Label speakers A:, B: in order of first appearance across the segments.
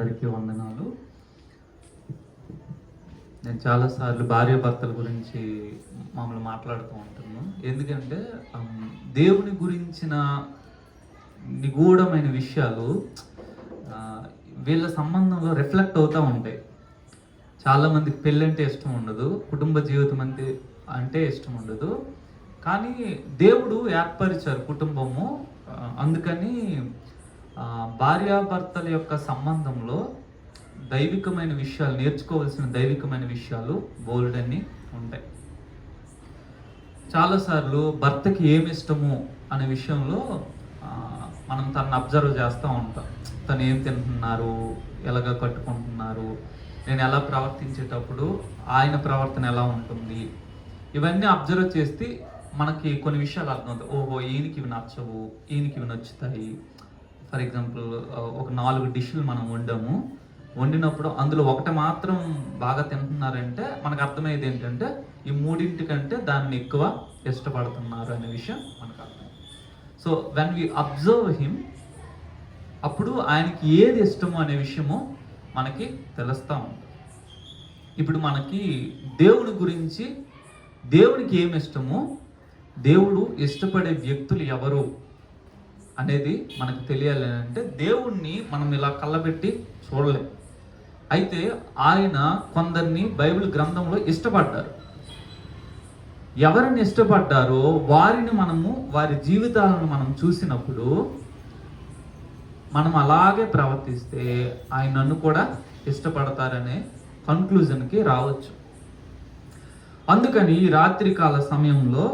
A: అందరికీ వందనాలు. నేను చాలాసార్లు భార్యాభర్తల గురించి మామూలు మాట్లాడుతూ ఉంటాను. ఎందుకంటే దేవుని గురించిన నిగూఢమైన విషయాలు వీళ్ళ సంబంధంలో రిఫ్లెక్ట్ అవుతూ ఉంటాయి. చాలామందికి పెళ్ళి అంటే ఇష్టం ఉండదు, కుటుంబ జీవితం అంటే ఇష్టం ఉండదు. కానీ దేవుడు ఏర్పరిచారు కుటుంబము. అందుకని భార్యాభర్తల యొక్క సంబంధంలో దైవికమైన విషయాలు, నేర్చుకోవాల్సిన దైవికమైన విషయాలు బోల్డన్ని ఉంటాయి. చాలాసార్లు భర్తకి ఏమి ఇష్టము అనే విషయంలో మనం తనని అబ్జర్వ్ చేస్తూ ఉంటాం. తను ఏం తింటున్నారు, ఎలాగ కట్టుకుంటున్నారు, నేను ఎలా ప్రవర్తించేటప్పుడు ఆయన ప్రవర్తన ఎలా ఉంటుంది, ఇవన్నీ అబ్జర్వ్ చేస్తే మనకి కొన్ని విషయాలు అర్థమవుతాయి. ఓహో, ఈయనకి ఇవి నచ్చవు, ఈయనకి ఇవి నచ్చుతాయి. ఫర్ ఎగ్జాంపుల్, ఒక 4 డిష్లు మనం వండినప్పుడు అందులో ఒకటి మాత్రం బాగా తింటున్నారంటే మనకు అర్థమయ్యేది ఏంటంటే ఈ 3 కంటే దాన్ని ఎక్కువ ఇష్టపడుతున్నారు అనే విషయం మనకు అర్థం. So when we observe him, అప్పుడు ఆయనకి ఏది ఇష్టము అనే విషయము మనకి తెలుస్తూ ఉంటుంది. ఇప్పుడు మనకి దేవుని గురించి, దేవునికి ఏమి ఇష్టమో, దేవుడు ఇష్టపడే వ్యక్తులు ఎవరు అనేది మనకు తెలియాలి. అంటే దేవుణ్ణి మనం ఇలా కళ్ళబెట్టి చూడలేం. అయితే ఆయన కొందరిని బైబిల్ గ్రంథంలో ఇష్టపడ్డారు. ఎవరిని ఇష్టపడ్డారో వారిని వారి జీవితాలను మనం చూసినప్పుడు మనం అలాగే ప్రవర్తిస్తే ఆయన నన్ను కూడా ఇష్టపడతారనే కన్క్లూజన్కి రావచ్చు. అందుకని రాత్రికాల సమయంలో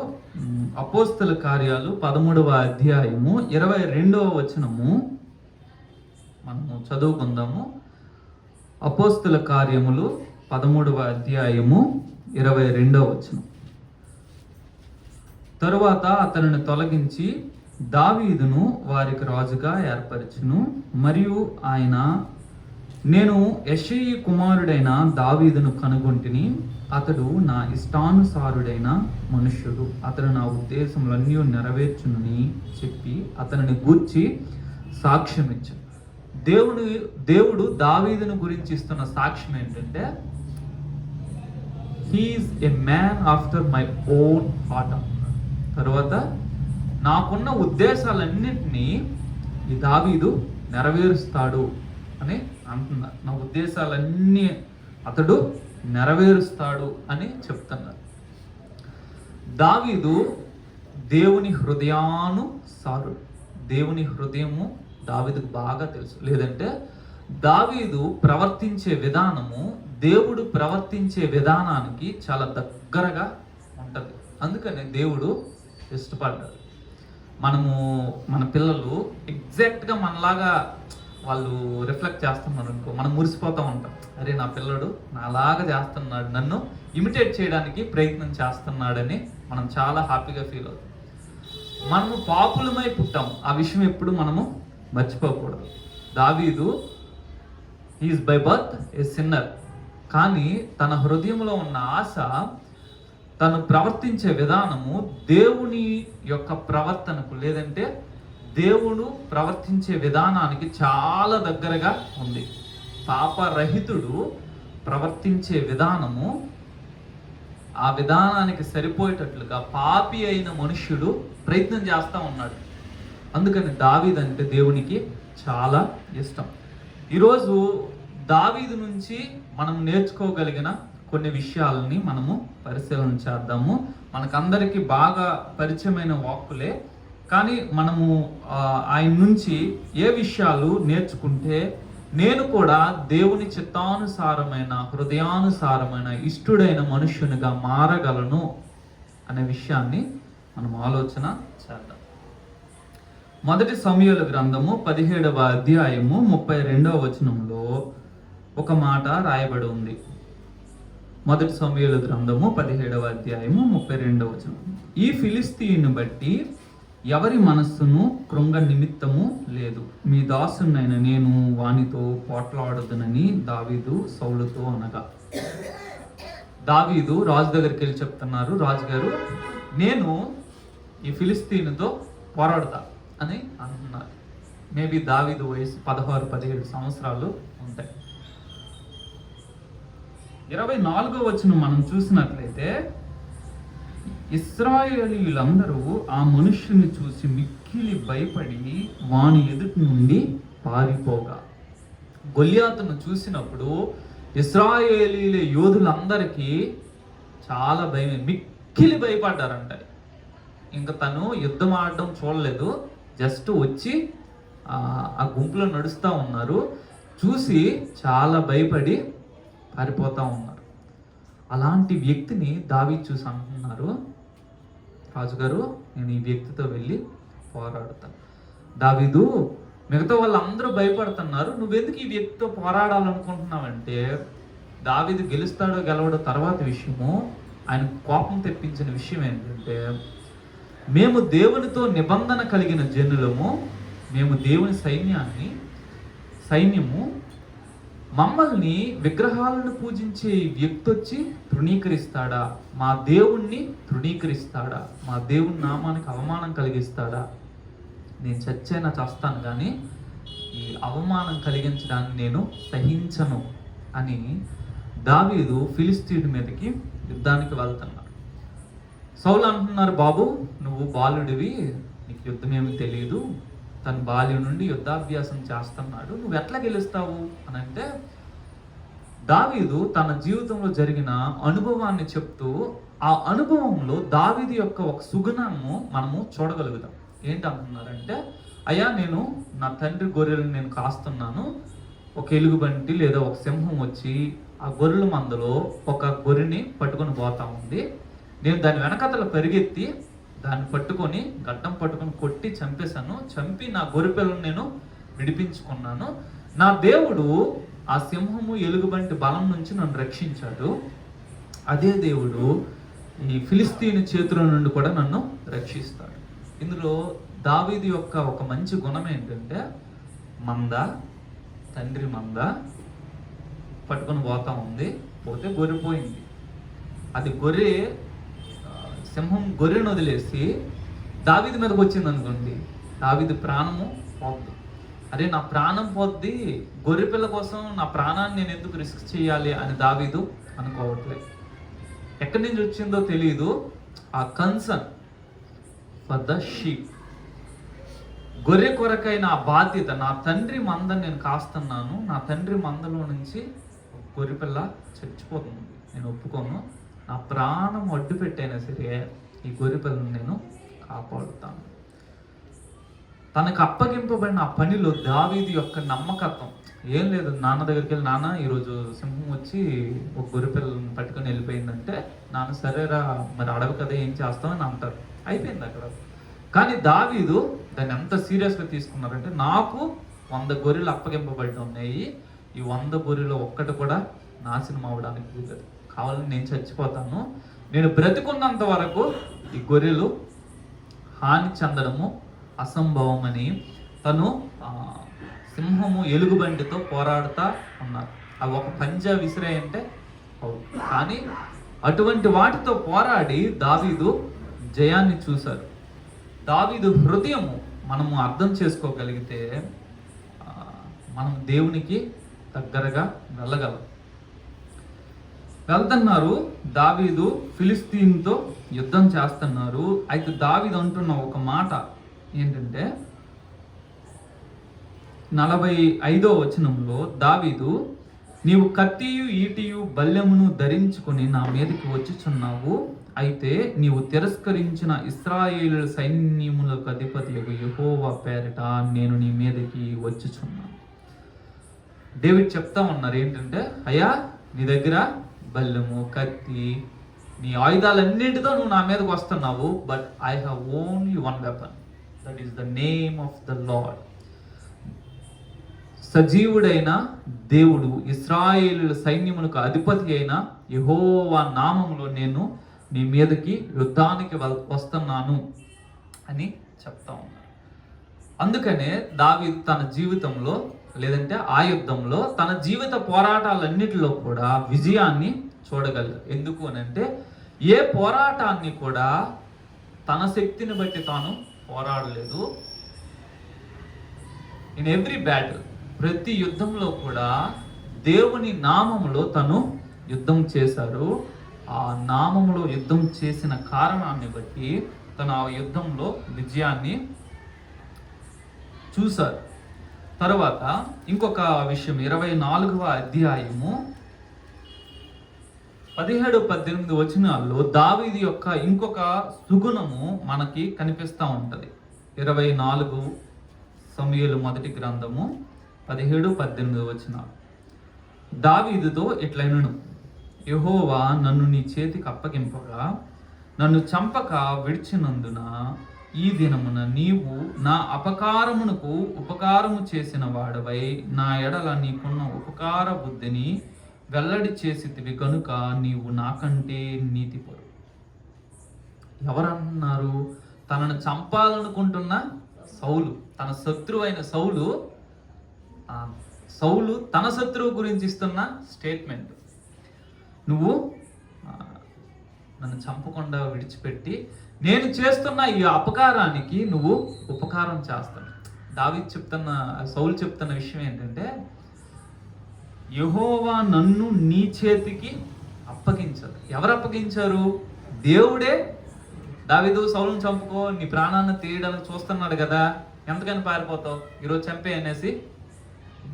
A: అపోస్తల కార్యాలు 13వ అధ్యాయము 22వ వచనము మనము చదువుకుందాము. అపోస్తల కార్యములు 13వ అధ్యాయము 22వ వచనం. తరువాత అతనిని తొలగించి దావీదును వారికి రాజుగా ఏర్పరచును, మరియు ఆయన, నేను యెషయి కుమారుడైన దావీదును కనుగొంటిని, అతడు నా ఇష్టానుసారుడైన మనుష్యుడు, అతడు నా ఉద్దేశములన్నీ నెరవేర్చునని చెప్పి అతనిని గూర్చి సాక్ష్యం ఇచ్చాడు. దేవుడు దావీదును గురించి ఇస్తున్న సాక్ష్యం ఏంటంటే, he is a man after my own heart. తర్వాత నాకున్న ఉద్దేశాలన్నింటినీ ఈ దావీదు నెరవేరుస్తాడు అని అంటున్నారు. నా ఉద్దేశాలన్నీ అతడు నెరవేరుస్తాడు అని చెప్తున్నారు. దావీదు దేవుని హృదయానుసారుడు. దేవుని హృదయము దావీదుకు బాగా తెలుసు. లేదంటే దావీదు ప్రవర్తించే విధానము దేవుడు ప్రవర్తించే విధానానికి చాలా దగ్గరగా ఉంటుంది. అందుకని దేవుడు ఇష్టపడ్డాడు. మన పిల్లలు ఎగ్జాక్ట్గా మనలాగా వాళ్ళు రిఫ్లెక్ట్ చేస్తున్నారు అనుకో, మనం మురిసిపోతూ ఉంటాం. అరే, నా పిల్లడు నాలాగా చేస్తున్నాడు, నన్ను ఇమిటేట్ చేయడానికి ప్రయత్నం చేస్తున్నాడని మనం చాలా హ్యాపీగా ఫీల్ అవుతాం. మనము పాపులమై పుట్టాము, ఆ విషయం ఎప్పుడు మనము మర్చిపోకూడదు. దావీదు is by birth A sinner, కానీ తన హృదయంలో ఉన్న ఆశ, తను ప్రవర్తించే విధానము దేవుని యొక్క ప్రవర్తనకు, లేదంటే దేవుడు ప్రవర్తించే విధానానికి చాలా దగ్గరగా ఉంది. పాపరహితుడు ప్రవర్తించే విధానము ఆ విధానానికి సరిపోయేటట్లుగా పాపి అయిన మనుష్యుడు ప్రయత్నం చేస్తూ ఉన్నాడు. అందుకని దావీదు అంటే దేవునికి చాలా ఇష్టం. ఈరోజు దావీదు నుంచి మనం నేర్చుకోగలిగిన కొన్ని విషయాలని మనము పరిశీలన చేద్దాము. మనకందరికీ బాగా పరిచయమైన వాక్కులే, కానీ మనము ఆయన నుంచి ఏ విషయాలు నేర్చుకుంటే నేను కూడా దేవుని చిత్తానుసారమైన, హృదయానుసారమైన, ఇష్టుడైన మనుష్యునిగా మారగలను అనే విషయాన్ని మనం ఆలోచన చేద్దాం. 1 సమూయేలు గ్రంథము 17వ అధ్యాయము 32వ వచనంలో ఒక మాట రాయబడి ఉంది. 1 సమూయేలు గ్రంథము 17వ అధ్యాయము 32వ వచనం. ఈ ఫిలిస్తీయుని బట్టి ఎవరి మనస్సును కృంగ నిమిత్తము లేదు, మీ దాసునైన నేను వానితో పోట్లాడదునని దావీదు సౌలుతో అనగా. దావీదు రాజు దగ్గరికి వెళ్ళి చెప్తున్నారు, రాజుగారు నేను ఈ ఫిలిస్తీనుతో పోరాడతా అని అంటున్నారు. మేబీ దావీదు వయసు 16-17 సంవత్సరాలు ఉంటాయి. 24వ వచనం మనం చూసినట్లయితే, ఇశ్రాయేలీయులందరూ ఆ మనుష్యుని చూసి మిక్కిలి భయపడి వాని ఎదుటి నుండి పారిపోగా. గొల్యాతును చూసినప్పుడు ఇశ్రాయేలీల యోధులందరికీ చాలా భయం, మిక్కిలి భయపడ్డారంట. ఇంకా తను యుద్ధం ఆడడం చూడలేదు, జస్ట్ వచ్చి ఆ గుంపులో నడుస్తూ ఉన్నారు, చూసి చాలా భయపడి పారిపోతూ ఉన్నారు. అలాంటి వ్యక్తిని దావీదు చూసి అంటున్నారు, రాజుగారు నేను ఈ వ్యక్తితో వెళ్ళి పోరాడతాను. దావీదు, మిగతా వాళ్ళందరూ భయపడుతున్నారు, నువ్వెందుకు ఈ వ్యక్తితో పోరాడాలనుకుంటున్నావంటే, దావీదు గెలుస్తాడో గెలవడో తర్వాత విషయము, ఆయన కోపం తెప్పించిన విషయం ఏంటంటే, మేము దేవునితో నిబంధన కలిగిన జనులము, మేము దేవుని సైన్యము, మమ్మల్ని విగ్రహాలను పూజించే వ్యక్తి వచ్చి తృణీకరిస్తాడా? మా దేవుణ్ణి తృణీకరిస్తాడా? మా దేవుని నామానికి అవమానం కలిగిస్తాడా? నేను చచ్చైనా చేస్తాను, కానీ ఈ అవమానం కలిగించడాన్ని నేను సహించను అని దావీదు ఫిలిస్తీయుడి మీదకి యుద్ధానికి వెళ్తున్నాడు. సౌలు అంటున్నారు, బాబు నువ్వు బాలుడివి, నీకు యుద్ధం ఏమి తెలియదు, తన బాల్యం నుండి యుద్ధాభ్యాసం చేస్తున్నాడు, నువ్వు ఎట్లా గెలుస్తావు అని అంటే, దావీదు తన జీవితంలో జరిగిన అనుభవాన్ని చెప్తూ, ఆ అనుభవంలో దావీదు యొక్క ఒక సుగుణము మనము చూడగలుగుతాం. ఏంటంటున్నారంటే, అయ్యా నేను నా తండ్రి గొర్రెలను నేను కాస్తున్నాను, ఒక ఎలుగుబంటి లేదా ఒక సింహం వచ్చి ఆ గొర్రెల మందలో ఒక గొర్రెని పట్టుకొని పోతా ఉంది, నేను దాని వెనకతల పరిగెత్తి దాన్ని పట్టుకొని గడ్డం పట్టుకొని కొట్టి చంపేశాను, చంపి నా గొర్రె పిల్లను నేను విడిపించుకున్నాను, నా దేవుడు ఆ సింహము ఎలుగుబంటి బలం నుంచి నన్ను రక్షించాడు, అదే దేవుడు ఈ ఫిలిస్తీని చేతుల నుండి కూడా నన్ను రక్షిస్తాడు. ఇందులో దావీదు యొక్క ఒక మంచి గుణం ఏంటంటే, తండ్రి మంద పట్టుకొని పోతా ఉంది, పోతే గొర్రె పోయింది, అది గొర్రె సింహం గొర్రెను వదిలేసి దావీదు మీదకి వచ్చింది అనుకోండి, దావీదు ప్రాణము పోద్ది. అరే నా ప్రాణం పోద్ది, గొర్రె పిల్ల కోసం నా ప్రాణాన్ని నేను ఎందుకు రిస్క్ చేయాలి అని దావీదు అనుకోవట్లేదు. ఎక్కడి నుంచి వచ్చిందో తెలియదు ఆ కన్సర్న్ ఫర్ ద షీప్, గొర్రె కొరకైన ఆ బాధ్యత. నా తండ్రి మందని నేను కాస్తున్నాను, నా తండ్రి మందలో నుంచి గొర్రె పిల్ల చచ్చిపోతుంది, నేను ఒప్పుకోను, నా ప్రాణం అడ్డు పెట్టైనా సరే ఈ గొర్రె పిల్లను నేను కాపాడుతాను. తనకు అప్పగింపబడిన ఆ పనిలో దావీదు యొక్క నమ్మకత్వం ఏం లేదు. నాన్న దగ్గరికి వెళ్ళి, నాన్న ఈరోజు సింహం వచ్చి ఒక గొర్రె పిల్లని పట్టుకొని వెళ్ళిపోయిందంటే, నాన్న సరేరా మరి అడవి కదా ఏం చేస్తామని అంటారు, అయిపోయింది అక్కడ. కానీ దావీదు దాన్ని ఎంత సీరియస్గా తీసుకున్నారంటే, నాకు 100 గొర్రెలు అప్పగింపబడి ఉన్నాయి, ఈ 100 గొర్రెలు ఒక్కటి కూడా నాశనం అవ్వడానికి కుదరదు, కావాలని నేను చచ్చిపోతాను, నేను బ్రతికున్నంత వరకు ఈ గొర్రెలు హాని చెందడము అసంభవం అని తను సింహము ఎలుగుబంటితో పోరాడుతూ ఉన్నారు. అవి ఒక పంజా విసిరాయంటే అవును, కానీ అటువంటి వాటితో పోరాడి దావీదు జయాన్ని చూశారు. దావీదు హృదయము మనము అర్థం చేసుకోగలిగితే మనం దేవునికి దగ్గరగా వెళ్ళగలం. వెళ్తున్నారు, దావీదు ఫిలిస్తీన్తో యుద్ధం చేస్తున్నారు. అయితే దావీదు అంటున్న ఒక మాట ఏంటంటే, 45వ వచనంలో దావీదు, నీవు కత్తియు ఈటియు బల్లెమును ధరించుకొని నా మీదకి వచ్చుచున్నావు, అయితే నీవు తిరస్కరించిన ఇశ్రాయేలు సైన్యములకు అధిపతి యెహోవా పేరిట నేను నీ మీదకి వచ్చుచున్నాను. డేవిడ్ చెప్తా ఉన్నారు ఏంటంటే, అయ్యా నీ దగ్గర బల్లెము కత్తి నీ ఆయుధాలన్నింటితో నువ్వు నా మీదకి వస్తున్నావు, but I have only one weapon, that is the name of the lord. సజీవుడైన దేవుడు, ఇశ్రాయేలు సైన్యములకు అధిపతి అయిన యెహోవా నామములో నేను నీ మీదకి యుద్ధానికి వస్తున్నాను అని చెప్తా ఉన్నాను. అందుకనే దావీదు తన జీవితంలో లేదంటే ఆ యుద్ధంలో తన జీవిత పోరాటాలన్నిటిలో కూడా విజయాన్ని చూడగలరు. ఎందుకు అని అంటే, ఏ పోరాటాన్ని కూడా తన శక్తిని బట్టి తాను పోరాడలేదు. ఇన్ ఎవ్రీ బ్యాటిల్ ప్రతి యుద్ధంలో కూడా దేవుని నామములో తను యుద్ధం చేశారు. ఆ నామములో యుద్ధం చేసిన కారణాన్ని బట్టి తను ఆ యుద్ధంలో విజయాన్ని చూశారు. తర్వాత ఇంకొక విషయం, 24వ అధ్యాయము 17-18 వచనాల్లో దావీదు యొక్క ఇంకొక సుగుణము మనకి కనిపిస్తూ ఉంటది. 24 సమూయేలు మొదటి గ్రంథము 17-18 వచనాలు. దావీదుతో ఇట్లైనను, యెహోవా నన్ను నీ చేతికి అప్పగింపగా నన్ను చంపక విడిచినందున ఈ దినమున నీవు నా అపకారమునకు ఉపకారము చేసిన వాడవై నా ఎడల నీకున్న ఉపకార బుద్ధిని వెల్లడి చేసితివి కనుక నీవు నాకంటే నీతిపరు. ఎవరన్నారు? తనను చంపాలనుకుంటున్న సౌలు, తన శత్రువైన సౌలు తన శత్రువు గురించి ఇస్తున్న స్టేట్మెంట్. నువ్వు నన్ను చంపకుండా విడిచిపెట్టి నేను చేస్తున్న ఈ అపకారానికి నువ్వు ఉపకారం చేస్తాను. సౌలు చెప్తున్న విషయం ఏంటంటే, యెహోవా నన్ను నీ చేతికి అప్పగించారు. ఎవరు అప్పగించారు? దేవుడే. దావీదు సౌలును చంపుకో, నీ ప్రాణాన్ని తీయడానికి చూస్తున్నాడు కదా, ఎంతకని పారిపోతావు, ఈరోజు చంపే అనేసి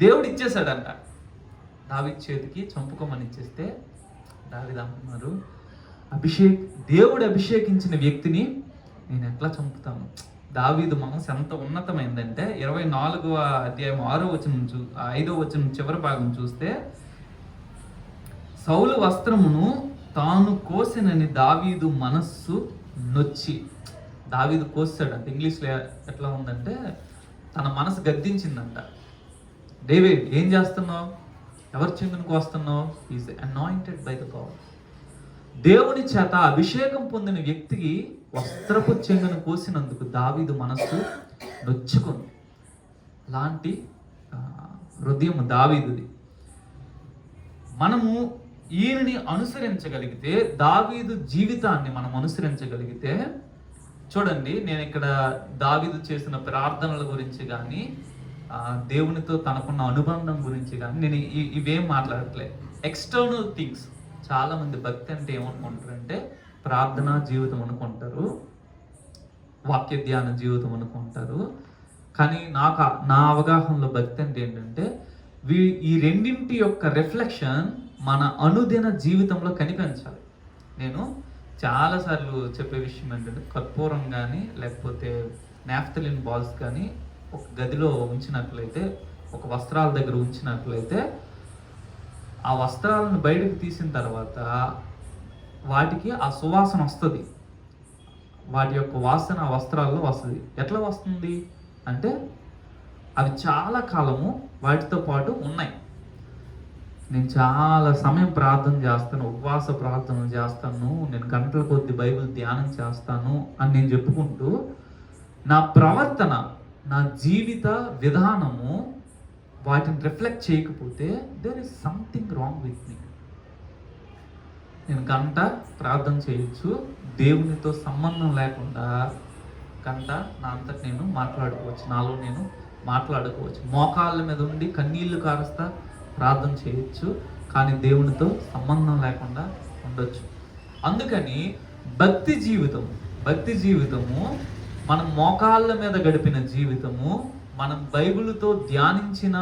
A: దేవుడు ఇచ్చేశాడంట. దావీదు చేతికి చంపుకోమని ఇచ్చేస్తే దావీదు అంటున్నారు, దేవుడు అభిషేకించిన వ్యక్తిని నేను ఎట్లా చంపుతాను? దావీదు మనసు ఎంత ఉన్నతమైందంటే 24వ అధ్యాయం 5వ వచనం చివరి భాగం చూస్తే, సౌలు వస్త్రమును తాను కోసినని దావీదు మనస్సు నొచ్చి. దావీదు కోసాడంట. ఇంగ్లీష్లో ఎట్లా ఉందంటే, తన మనసు గద్దించిందంట. డేవిడ్, ఏం చేస్తున్నావు? ఎవరి చెంగును కోస్తున్నావు? Is anointed by the God. దేవుని చేత అభిషేకం పొందిన వ్యక్తికి వస్త్రపు చెంగును కోసినందుకు దావీదు మనస్సు నొచ్చుకుంది. లాంటి హృదయం దావీదుది. మనము ఈయనని అనుసరించగలిగితే, దావీదు జీవితాన్ని మనం అనుసరించగలిగితే, చూడండి, నేను ఇక్కడ దావీదు చేసిన ప్రార్థనల గురించి కానీ దేవునితో తనకున్న అనుబంధం గురించి కానీ నేను ఇవేం మాట్లాడట్లేదు. External things. చాలా మంది భక్తి అంటే ఏమనుకుంటారంటే ప్రార్థనా జీవితం అనుకుంటారు, వాక్య ధ్యాన జీవితం అనుకుంటారు. కానీ నా అవగాహనలో భక్తి అంటే ఏంటంటే, ఈ రెండింటి యొక్క రిఫ్లెక్షన్ మన అనుదిన జీవితంలో కనిపించాలి. నేను చాలాసార్లు చెప్పే విషయం ఏంటంటే, కర్పూరం కానీ లేకపోతే నాఫ్థలిన్ బాల్స్ కానీ ఒక గదిలో ఉంచినట్లయితే, ఒక వస్త్రాల దగ్గర ఉంచినట్లయితే, ఆ వస్త్రాలను బయటకు తీసిన తర్వాత వాటికి ఆ సువాసన వస్తుంది. వాటి యొక్క వాసన ఆ వస్త్రాల్లో వస్తుంది. ఎట్లా వస్తుంది అంటే, అవి చాలా కాలము వాటితో పాటు ఉన్నాయి. నేను చాలా సమయం ప్రార్థన చేస్తాను, ఉపవాస ప్రార్థన చేస్తాను, నేను గంటల కొద్ది బైబిల్ ధ్యానం చేస్తాను అని నేను చెప్పుకుంటూ, నా ప్రవర్తన, నా జీవిత విధానము వాటిని రిఫ్లెక్ట్ చేయకపోతే there is something wrong with me. నేను గంట ప్రార్థన చేయొచ్చు, దేవునితో సంబంధం లేకుండా గంట నా అంతటి నేను మాట్లాడుకోవచ్చు, నాలో నేను మాట్లాడుకోవచ్చు. మోకాళ్ళ మీద ఉండి కన్నీళ్లు కారుస్తా ప్రార్థన చేయొచ్చు, కానీ దేవునితో సంబంధం లేకుండా ఉండొచ్చు. అందుకని భక్తి జీవితము మనం మోకాళ్ళ మీద గడిపిన జీవితము, మనం బైబిల్తో ధ్యానించిన,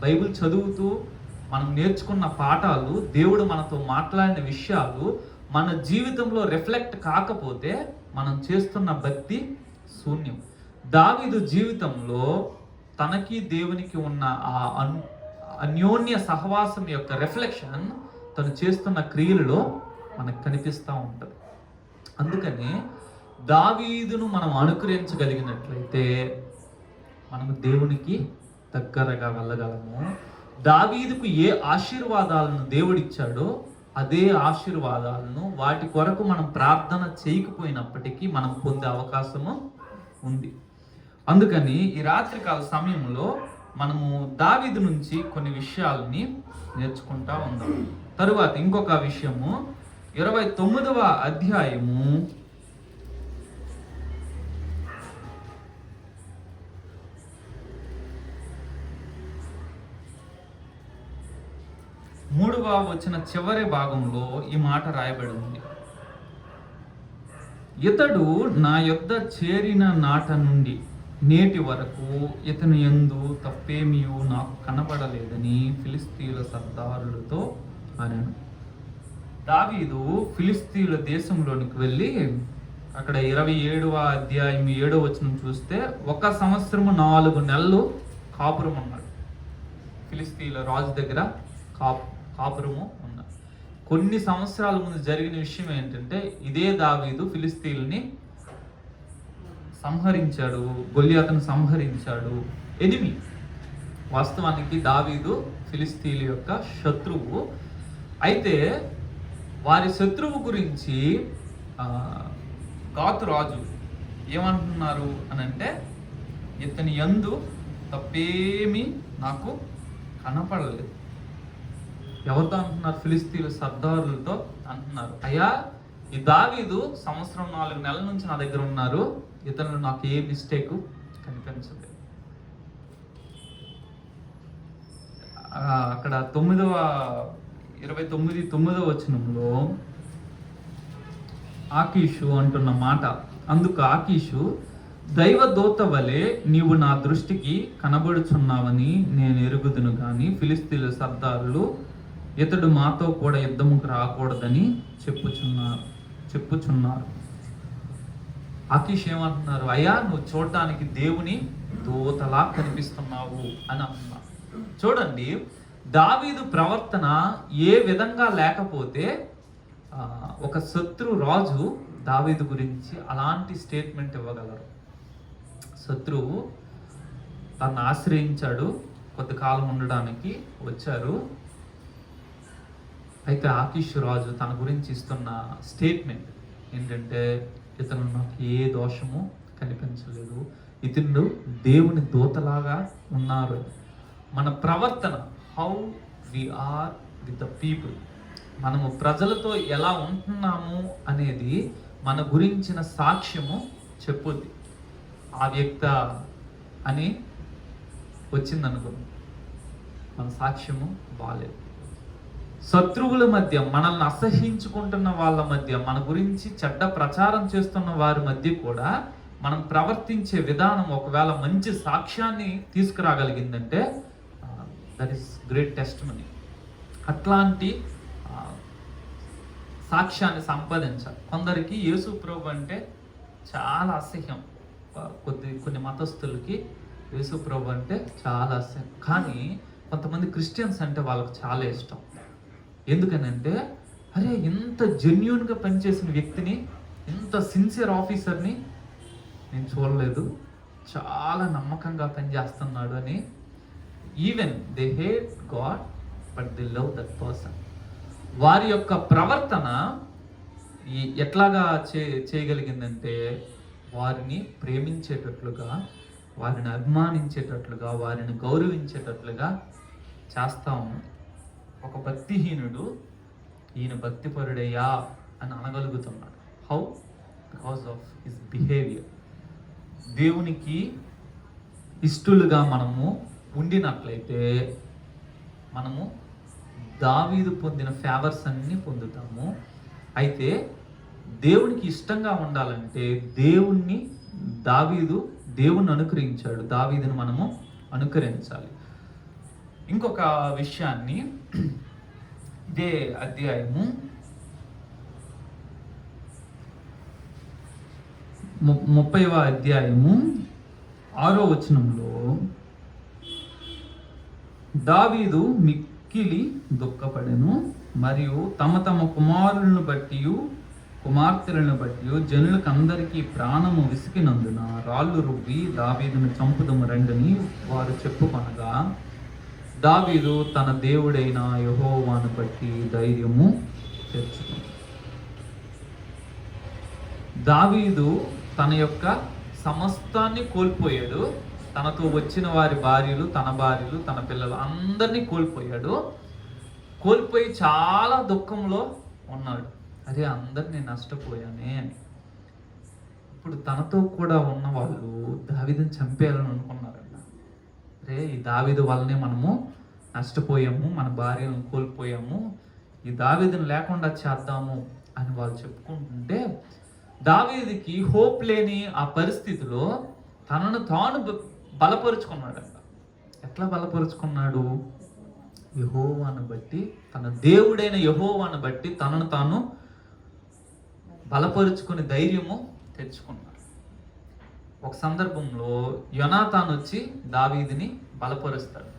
A: బైబిల్ చదువుతూ మనం నేర్చుకున్న పాఠాలు, దేవుడు మనతో మాట్లాడిన విషయాలు మన జీవితంలో రిఫ్లెక్ట్ కాకపోతే మనం చేస్తున్న భక్తి శూన్యం. దావీదు జీవితంలో తనకి దేవునికి ఉన్న ఆ అన్యోన్య సహవాసం యొక్క రిఫ్లెక్షన్ తను చేస్తున్న క్రియలలో మనకు కనిపిస్తూ ఉంటుంది. అందుకని దావీదును మనం అనుకరించగలిగినట్లయితే మనము దేవునికి దగ్గరగా వెళ్ళగలము. దావీదుకు ఏ ఆశీర్వాదాలను దేవుడిచ్చాడో అదే ఆశీర్వాదాలను వాటి కొరకు మనం ప్రార్థన చేయకపోయినప్పటికీ మనం పొందే అవకాశము ఉంది. అందుకని ఈ రాత్రికాల సమయంలో మనము దావీదు నుంచి కొన్ని విషయాలని నేర్చుకుంటా ఉందాం. తరువాత ఇంకొక విషయము 29వ అధ్యాయము 29వ 3వ వచన చివరి భాగంలో ఈ మాట రాయబడి ఉంది. ఇతడు నా యొద్ద చేరిన నాట నుండి నేటి వరకు ఇతని యందు తప్పేమియు నాకు కనబడలేదని ఫిలిస్తీయుల సర్దారులతో అనెను. దావీదు ఫిలిస్తీయుల దేశంలోనికి వెళ్ళి అక్కడ 27వ అధ్యాయం 7వ వచనం చూస్తే 1 సంవత్సరము 4 నెలలు కాపురం ఉన్నాడు. ఫిలిస్తీయుల రాజు దగ్గర కాపురము ఉన్నాడు. కొన్ని సంవత్సరాల ముందు జరిగిన విషయం ఏంటంటే, ఇదే దావీదు ఫిలిస్తీయుల్ని సంహరించాడు, గొల్లియాతును సంహరించాడు. ఎనిమి వాస్తవానికి దావీదు ఫిలిస్తీయుల యొక్క శత్రువు. అయితే వారి శత్రువు గురించి గాతు రాజు ఏమంటున్నారు అని అంటే, ఇతని యందు తప్పేమీ నాకు కనపడలేదు. ఎవరితో అంటున్నారు? ఫిలిస్తీయుల సర్దారులతో అంటున్నారు. అయ్యా, ఈ దావీదు 1 సంవత్సరం 4 నెలల నుంచి నా దగ్గర ఉన్నారు, ఇతను నాకు ఏ మిస్టేక్ కనిపించలేదు. అక్కడ 29వ వచనంలో ఆకీషు అంటున్న మాట, అందుకు ఆకీషు, దైవదూత వలె నీవు నా దృష్టికి కనబడుచున్నావని నేను ఎరుగుదును గాని ఫిలిస్తీయుల సర్దారులు ఇతడు మాతో కూడా యుద్ధముకు రాకూడదని చెప్పుచున్నారు. ఆకీష్ ఏమంటున్నారు? అయ్యా, నువ్వు చూడటానికి దేవుని దూతలా కనిపిస్తున్నావు అని అంటున్నారు. చూడండి, దావీదు ప్రవర్తన ఏ విధంగా లేకపోతే ఒక శత్రు రాజు దావీదు గురించి అలాంటి స్టేట్మెంట్ ఇవ్వగలరు. శత్రువు తను ఆశ్రయించాడు, కొంతకాలం ఉండడానికి వచ్చారు. అయితే ఆకీషు రాజు తన గురించి ఇస్తున్న స్టేట్మెంట్ ఏంటంటే, ఇతను నాకు ఏ దోషము కనిపించలేదు, ఇతను దేవుని దూతలాగా ఉన్నారు. మన ప్రవర్తన, how we are with the people, మనము ప్రజలతో ఎలా ఉంటున్నాము అనేది మన గురించిన సాక్ష్యము చెప్పుద్ది. ఆ వ్యక్త అని వచ్చిందనుకోండి, మన సాక్ష్యము బాలేదు. శత్రువుల మధ్య, మనల్ని అసహించుకుంటున్న వాళ్ళ మధ్య, మన గురించి చెడ్డ ప్రచారం చేస్తున్న వారి మధ్య కూడా మనం ప్రవర్తించే విధానం ఒకవేళ మంచి సాక్ష్యాన్ని తీసుకురాగలిగిందంటే దట్ ఈస్ గ్రేట్ టెస్టిమనీ. అట్లాంటి సాక్ష్యాన్ని సంపాదించాలి. కొందరికి యేసు ప్రభు అంటే చాలా అసహ్యం, కొన్ని మతస్థులకి యేసు ప్రభు అంటే చాలా అసహ్యం. కానీ కొంతమంది క్రిస్టియన్స్ అంటే వాళ్ళకి చాలా ఇష్టం. ఎందుకనంటే, అరే, ఇంత జెన్యూన్గా పనిచేసిన వ్యక్తిని, ఇంత సిన్సియర్ ఆఫీసర్ని నేను చూడలేదు, చాలా నమ్మకంగా పనిచేస్తున్నాడు అని. Even they hate God but they love that person. వారి యొక్క ప్రవర్తన ఎట్లాగా చేయగలిగిందంటే, వారిని ప్రేమించేటట్లుగా, వారిని అభిమానించేటట్లుగా, వారిని గౌరవించేటట్లుగా చేస్తాము. ఒక భక్తిహీనుడు ఈయన భక్తిపరుడయ్యా అని అనగలుగుతున్నాడు. How? Because of his behaviour. దేవునికి ఇష్టలుగా మనము ఉండినట్లయితే మనము దావీదు పొందిన ఫేవర్స్ అన్నీ పొందుతాము. అయితే దేవునికి ఇష్టంగా ఉండాలంటే దేవుణ్ణి అనుకరించాడు, దావీదుని మనము అనుకరించాలి. ఇంకొక విషయాన్ని ఇదే అధ్యాయము 30వ అధ్యాయము 6వ వచనంలో, దావీదు మిక్కిలి దుఃఖపడెను మరియు తమ తమ కుమారులను బట్టి కుమార్తెలను బట్టి జనులకు అందరికీ ప్రాణము విసికినందున రాళ్ళు రువ్వి దావీదును చంపుదము రండని వారు చెప్పుకొనగా, దావీదు తన దేవుడైన యెహోవాను బట్టి ధైర్యము తెచ్చుకుంది. దావీదు తన యొక్క సమస్తాన్ని కోల్పోయాడు. తనతో వచ్చిన వారి భార్యలు, తన పిల్లలు అందరినీ కోల్పోయి చాలా దుఃఖంలో ఉన్నాడు. అదే, అందరినీ నష్టపోయానే అని. ఇప్పుడు తనతో కూడా ఉన్న వాళ్ళు దావీదుని చంపేయాలని అనుకున్నారంట. అరే, ఈ దావీదు వల్లనే మనము నష్టపోయాము, మన భార్యను కోల్పోయాము, ఈ దావీదును లేకుండా చేద్దాము అని వాళ్ళు చెప్పుకుంటుంటే, దావీదుకి హోప్ లేని ఆ పరిస్థితిలో తనను తాను బలపరుచుకున్నాడంట. ఎట్లా బలపరుచుకున్నాడు? యెహోవాను బట్టి, తన దేవుడైన యెహోవాను బట్టి తనను తాను బలపరుచుకుని ధైర్యము తెచ్చుకున్నాడు. ఒక సందర్భంలో యోనాతాను వచ్చి దావీదుని బలపరుస్తాడు.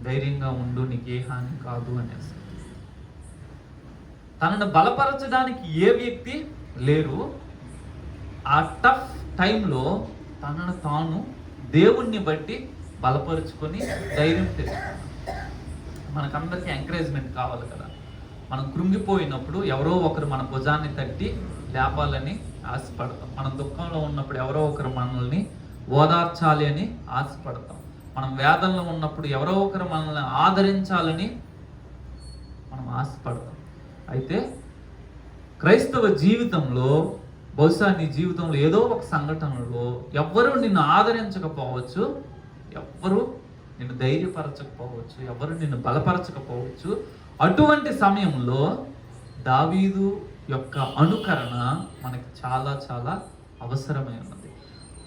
A: ధైర్యంగా ఉండు, నీకు ఏ హాని కాదు అనేసి. తనను బలపరచడానికి ఏ వ్యక్తి లేరు. ఆ టఫ్ టైంలో తనను తాను దేవుణ్ణి బట్టి బలపరుచుకొని ధైర్యం తెచ్చుకున్నాడు. మనకందరికీ ఎంకరేజ్మెంట్ కావాలి కదా. మనం కృంగిపోయినప్పుడు ఎవరో ఒకరు మన భుజాన్ని తట్టి లేపాలని ఆశపడతాం. మనం దుఃఖంలో ఉన్నప్పుడు ఎవరో ఒకరు మనల్ని ఓదార్చాలి అని ఆశపడతాం. మనం వేదనలో ఉన్నప్పుడు ఎవరో ఒకరు మనల్ని ఆదరించాలని మనం ఆశపడతాం. అయితే క్రైస్తవ జీవితంలో బహుశా నీ జీవితంలో ఏదో ఒక సంఘటనలో ఎవ్వరూ నిన్ను ఆదరించకపోవచ్చు, ఎవ్వరూ నిన్ను ధైర్యపరచకపోవచ్చు, ఎవరు నిన్ను బలపరచకపోవచ్చు. అటువంటి సమయంలో దావీదు యొక్క అనుకరణ మనకి చాలా చాలా అవసరమై ఉన్నది.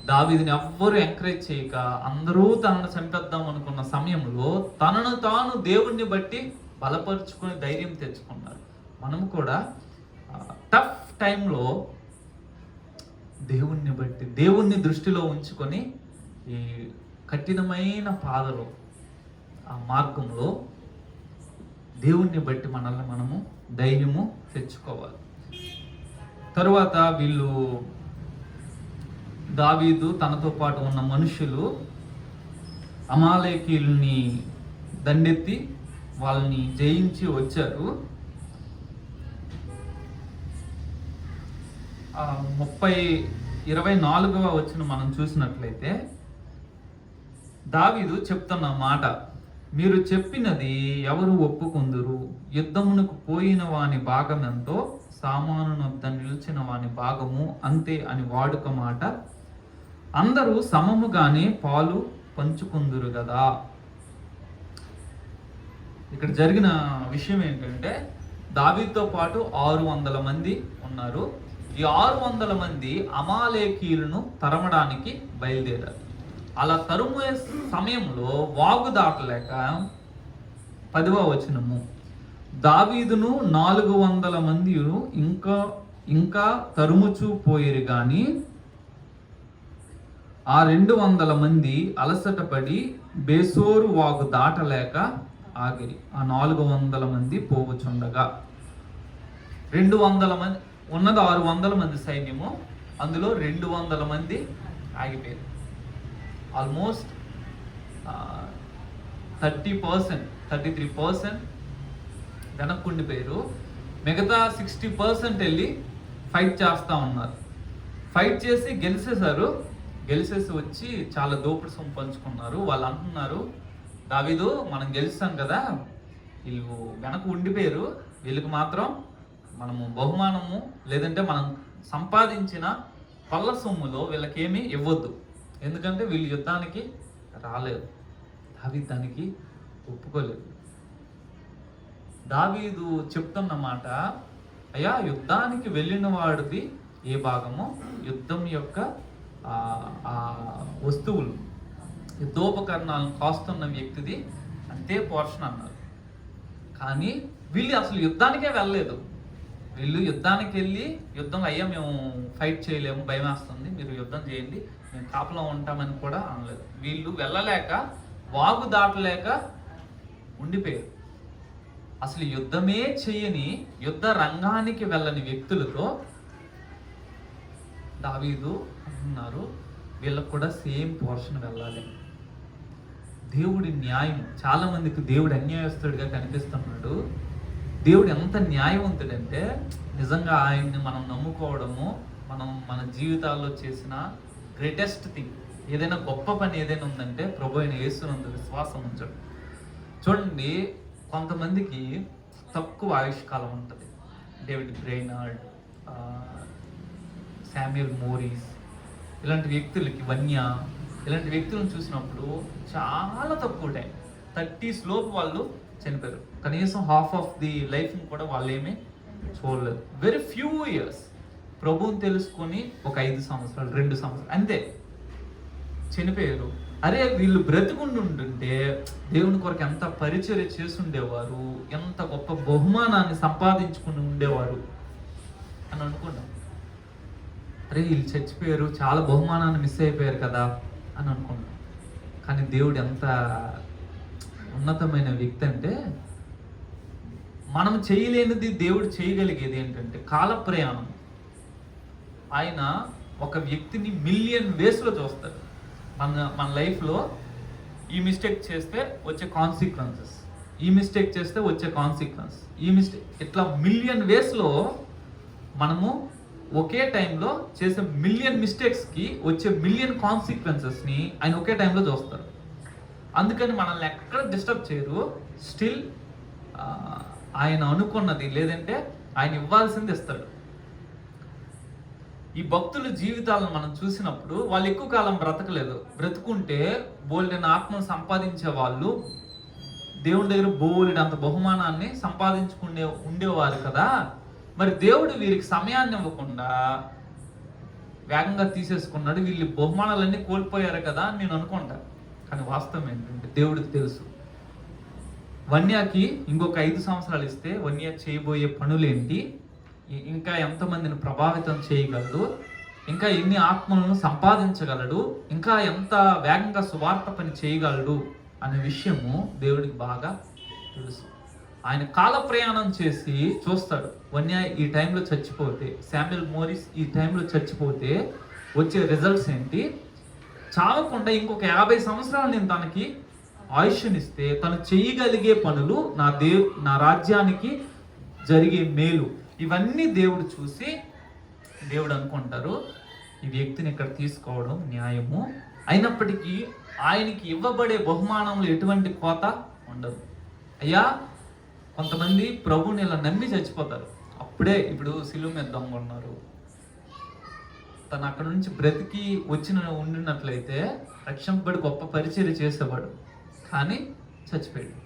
A: దావీదుని ఎవ్వరూ ఎంకరేజ్ చేయక అందరూ తనను చంపేద్దాం అనుకున్న సమయంలో తనను తాను దేవుణ్ణి బట్టి బలపరుచుకొని ధైర్యం తెచ్చుకున్నారు. మనం కూడా టఫ్ టైంలో దేవుణ్ణి బట్టి, దేవుణ్ణి దృష్టిలో ఉంచుకొని ఈ కఠినమైన పాదలో, ఆ మార్గంలో దేవుణ్ణి బట్టి మనల్ని మనము ధైర్యము తెచ్చుకోవాలి. తరువాత వీళ్ళు, దావీదు తనతో పాటు ఉన్న మనుషులు అమాలేకీయుల్ని దండెత్తి వాళ్ళని జయించి వచ్చారు. 24వ వచనం మనం చూసినట్లయితే దావీదు చెప్తున్న మాట, మీరు చెప్పినది ఎవరు ఒప్పుకొందురు? యుద్ధమునకు పోయిన వాని భాగం ఎంతో, సామాను వద్ద నిలిచిన వాని భాగము అంతే అని వాడుక మాట. అందరూ సమముగానే పాలు పంచుకుందురు కదా. ఇక్కడ జరిగిన విషయం ఏంటంటే, దావీదుతో పాటు 600 మంది ఉన్నారు. ఈ 600 మంది అమాలేకీయులను తరమడానికి బయలుదేరారు. అలా తరుమే సమయంలో వాగు దాటలేక 10వ వచనము, దావీదును 400 మంది ఇంకా తరుముచూ పోయిరు గాని ఆ 200 మంది అలసట పడి బేసోరు వాగు దాటలేక ఆగిరి. ఆ 400 మంది పోవచుండగా 200 మంది ఉన్నది, 600 మంది సైన్యము, అందులో 200 మంది ఆగిపోయారు. ఆల్మోస్ట్ 30%, 33% వెనక్కుండిపోయారు. మిగతా 60% వెళ్ళి ఫైట్ చేస్తూ ఉన్నారు. ఫైట్ చేసి గెలిచేసి వచ్చి చాలా దోపుడు సొమ్ము పంచుకున్నారు. వాళ్ళు అంటున్నారు, దావీదు మనం గెలుస్తాం కదా, వీళ్ళు వెనక ఉండిపోయారు, వీళ్ళకి మాత్రం మనము బహుమానము లేదంటే మనం సంపాదించిన పళ్ళ సొమ్ములో వీళ్ళకేమీ ఇవ్వద్దు, ఎందుకంటే వీళ్ళు యుద్ధానికి రాలేదు. దావీదు దానికి ఒప్పుకోలేదు. దావీదు చెప్తున్న మాట, అయ్యా యుద్ధానికి వెళ్ళిన వాడిది ఏ భాగమో, యుద్ధం యొక్క ఆ వస్తువులు, యుద్ధోపకరణాలను కాస్తున్న వ్యక్తిది అంతే పోర్షన్ అన్నారు. కానీ వీళ్ళు అసలు యుద్ధానికే వెళ్ళలేదు. వీళ్ళు యుద్ధానికి వెళ్ళి యుద్ధం, అయ్యా మేము ఫైట్ చేయలేము, భయం వేస్తుంది, మీరు యుద్ధం చేయండి, మేము కాపలా ఉంటామని కూడా అనలేదు. వీళ్ళు వెళ్ళలేక, వాగు దాటలేక ఉండిపోయారు. అసలు యుద్ధమే చేయని, యుద్ధ రంగానికి వెళ్ళని వ్యక్తులతో దావీదు అంటున్నారు, వీళ్ళకు కూడా సేమ్ పోర్షన్ వెళ్ళాలి. దేవుడి న్యాయం, చాలా మందికి దేవుడు అన్యాయస్తుడిగా కనిపిస్తున్నాడు. దేవుడు ఎంత న్యాయవంతుడంటే, నిజంగా ఆయన్ని మనం నమ్ముకోవడము, మనం మన జీవితాల్లో చేసిన గ్రేటెస్ట్ థింగ్, ఏదైనా గొప్ప పని ఏదైనా ఉందంటే ప్రభు అయిన యేసునందు విశ్వాసం ఉంచడం. చూడండి, కొంతమందికి తక్కువ ఆయుష్కాలం ఉంటుంది. డేవిడ్ బ్రెయినార్డ్, శామ్యుయల్ మోరిస్, ఇలాంటి వ్యక్తులకి, వన్య, ఇలాంటి వ్యక్తులను చూసినప్పుడు చాలా తక్కువ టైం, 30s లోపు వాళ్ళు చనిపోయారు. కనీసం హాఫ్ ఆఫ్ ది లైఫ్ కూడా వాళ్ళు ఏమీ చూడలేదు. వెరీ ఫ్యూ ఇయర్స్ ప్రభువుని తెలుసుకొని ఒక 5 సంవత్సరాలు 2 సంవత్సరాలు అంతే చనిపోయారు. అరే వీళ్ళు బ్రతికుంటుంటే దేవుని కొరకు ఎంత పరిచర్య చేసుండేవారు, ఎంత గొప్ప బహుమానాన్ని సంపాదించుకుని ఉండేవారు అని అనుకున్నాం. అరే వీళ్ళు చచ్చిపోయారు, చాలా బహుమానాన్ని మిస్ అయిపోయారు కదా అని అనుకున్నాం. కానీ దేవుడు ఎంత ఉన్నతమైన వ్యక్తి అంటే, మనం చేయలేనిది దేవుడు చేయగలిగేది ఏంటంటే కాల ప్రయాణం. ఆయన ఒక వ్యక్తిని మిలియన్ వేస్లో చూస్తాడు. మన లైఫ్లో ఈ మిస్టేక్ చేస్తే వచ్చే కాన్సిక్వెన్సెస్, ఈ మిస్టేక్ చేస్తే వచ్చే కాన్సిక్వెన్స్, ఈ మిస్టేక్ ఇట్లా మిలియన్ వేస్లో మనము ఒకే టైంలో చేసే మిలియన్ మిస్టేక్స్కి వచ్చే మిలియన్ కాన్సిక్వెన్సెస్ని ఆయన ఒకే టైంలో చూస్తారు. అందుకని మనల్ని ఎక్కడ డిస్టర్బ్ చేయరు. స్టిల్ ఆయన అనుకున్నది లేదంటే ఆయన ఇవ్వాల్సింది ఇస్తాడు. ఈ భక్తుల జీవితాలను మనం చూసినప్పుడు వాళ్ళు ఎక్కువ కాలం బ్రతకలేదు. బ్రతుకుంటే బోల్డెన్ ఆత్మను సంపాదించే వాళ్ళు దేవుడి దగ్గర బోల్డ్ అంత బహుమానాన్ని ఉండేవారు కదా. మరి దేవుడు వీరికి సమయాన్ని ఇవ్వకుండా వేగంగా తీసేసుకున్నాడు, వీళ్ళు బహుమానాలన్నీ కోల్పోయారు కదా అని నేను అనుకుంటా. కానీ వాస్తవం ఏంటంటే దేవుడికి తెలుసు వన్యాకి ఇంకొక 5 సంవత్సరాలు ఇస్తే వన్య చేయబోయే పనులేంటి, ఇంకా ఎంతమందిని ప్రభావితం చేయగలడు, ఇంకా ఎన్ని ఆత్మలను సంపాదించగలడు, ఇంకా ఎంత వేగంగా సువార్త పని చేయగలడు అనే విషయము దేవుడికి బాగా తెలుసు. ఆయన కాల ప్రయాణం చేసి చూస్తాడు. వన్య ఈ టైంలో చచ్చిపోతే, శామ్యుల్ మోరిస్ ఈ టైంలో చచ్చిపోతే వచ్చే రిజల్ట్స్ ఏంటి, చావకుండా ఇంకొక 50 సంవత్సరాలు నేను తనకి ఆయుష్నిస్తే తను చేయగలిగే పనులు, నా రాజ్యానికి జరిగే మేలు, ఇవన్నీ దేవుడు చూసి దేవుడు అనుకుంటారు ఈ వ్యక్తిని ఇక్కడ తీసుకోవడం న్యాయము. అయినప్పటికీ ఆయనకి ఇవ్వబడే బహుమానంలో ఎటువంటి కోత ఉండదు. అయ్యా కొంతమంది ప్రభుని ఇలా నమ్మి చచ్చిపోతారు. అప్పుడే ఇప్పుడు సిలువ మీద దొంగ ఉన్నారు, తను అక్కడ నుంచి బ్రతికి ఉండినట్లయితే రక్షింపబడి గొప్ప పరిచర్య చేసేవాడు, కానీ చచ్చిపోయాడు.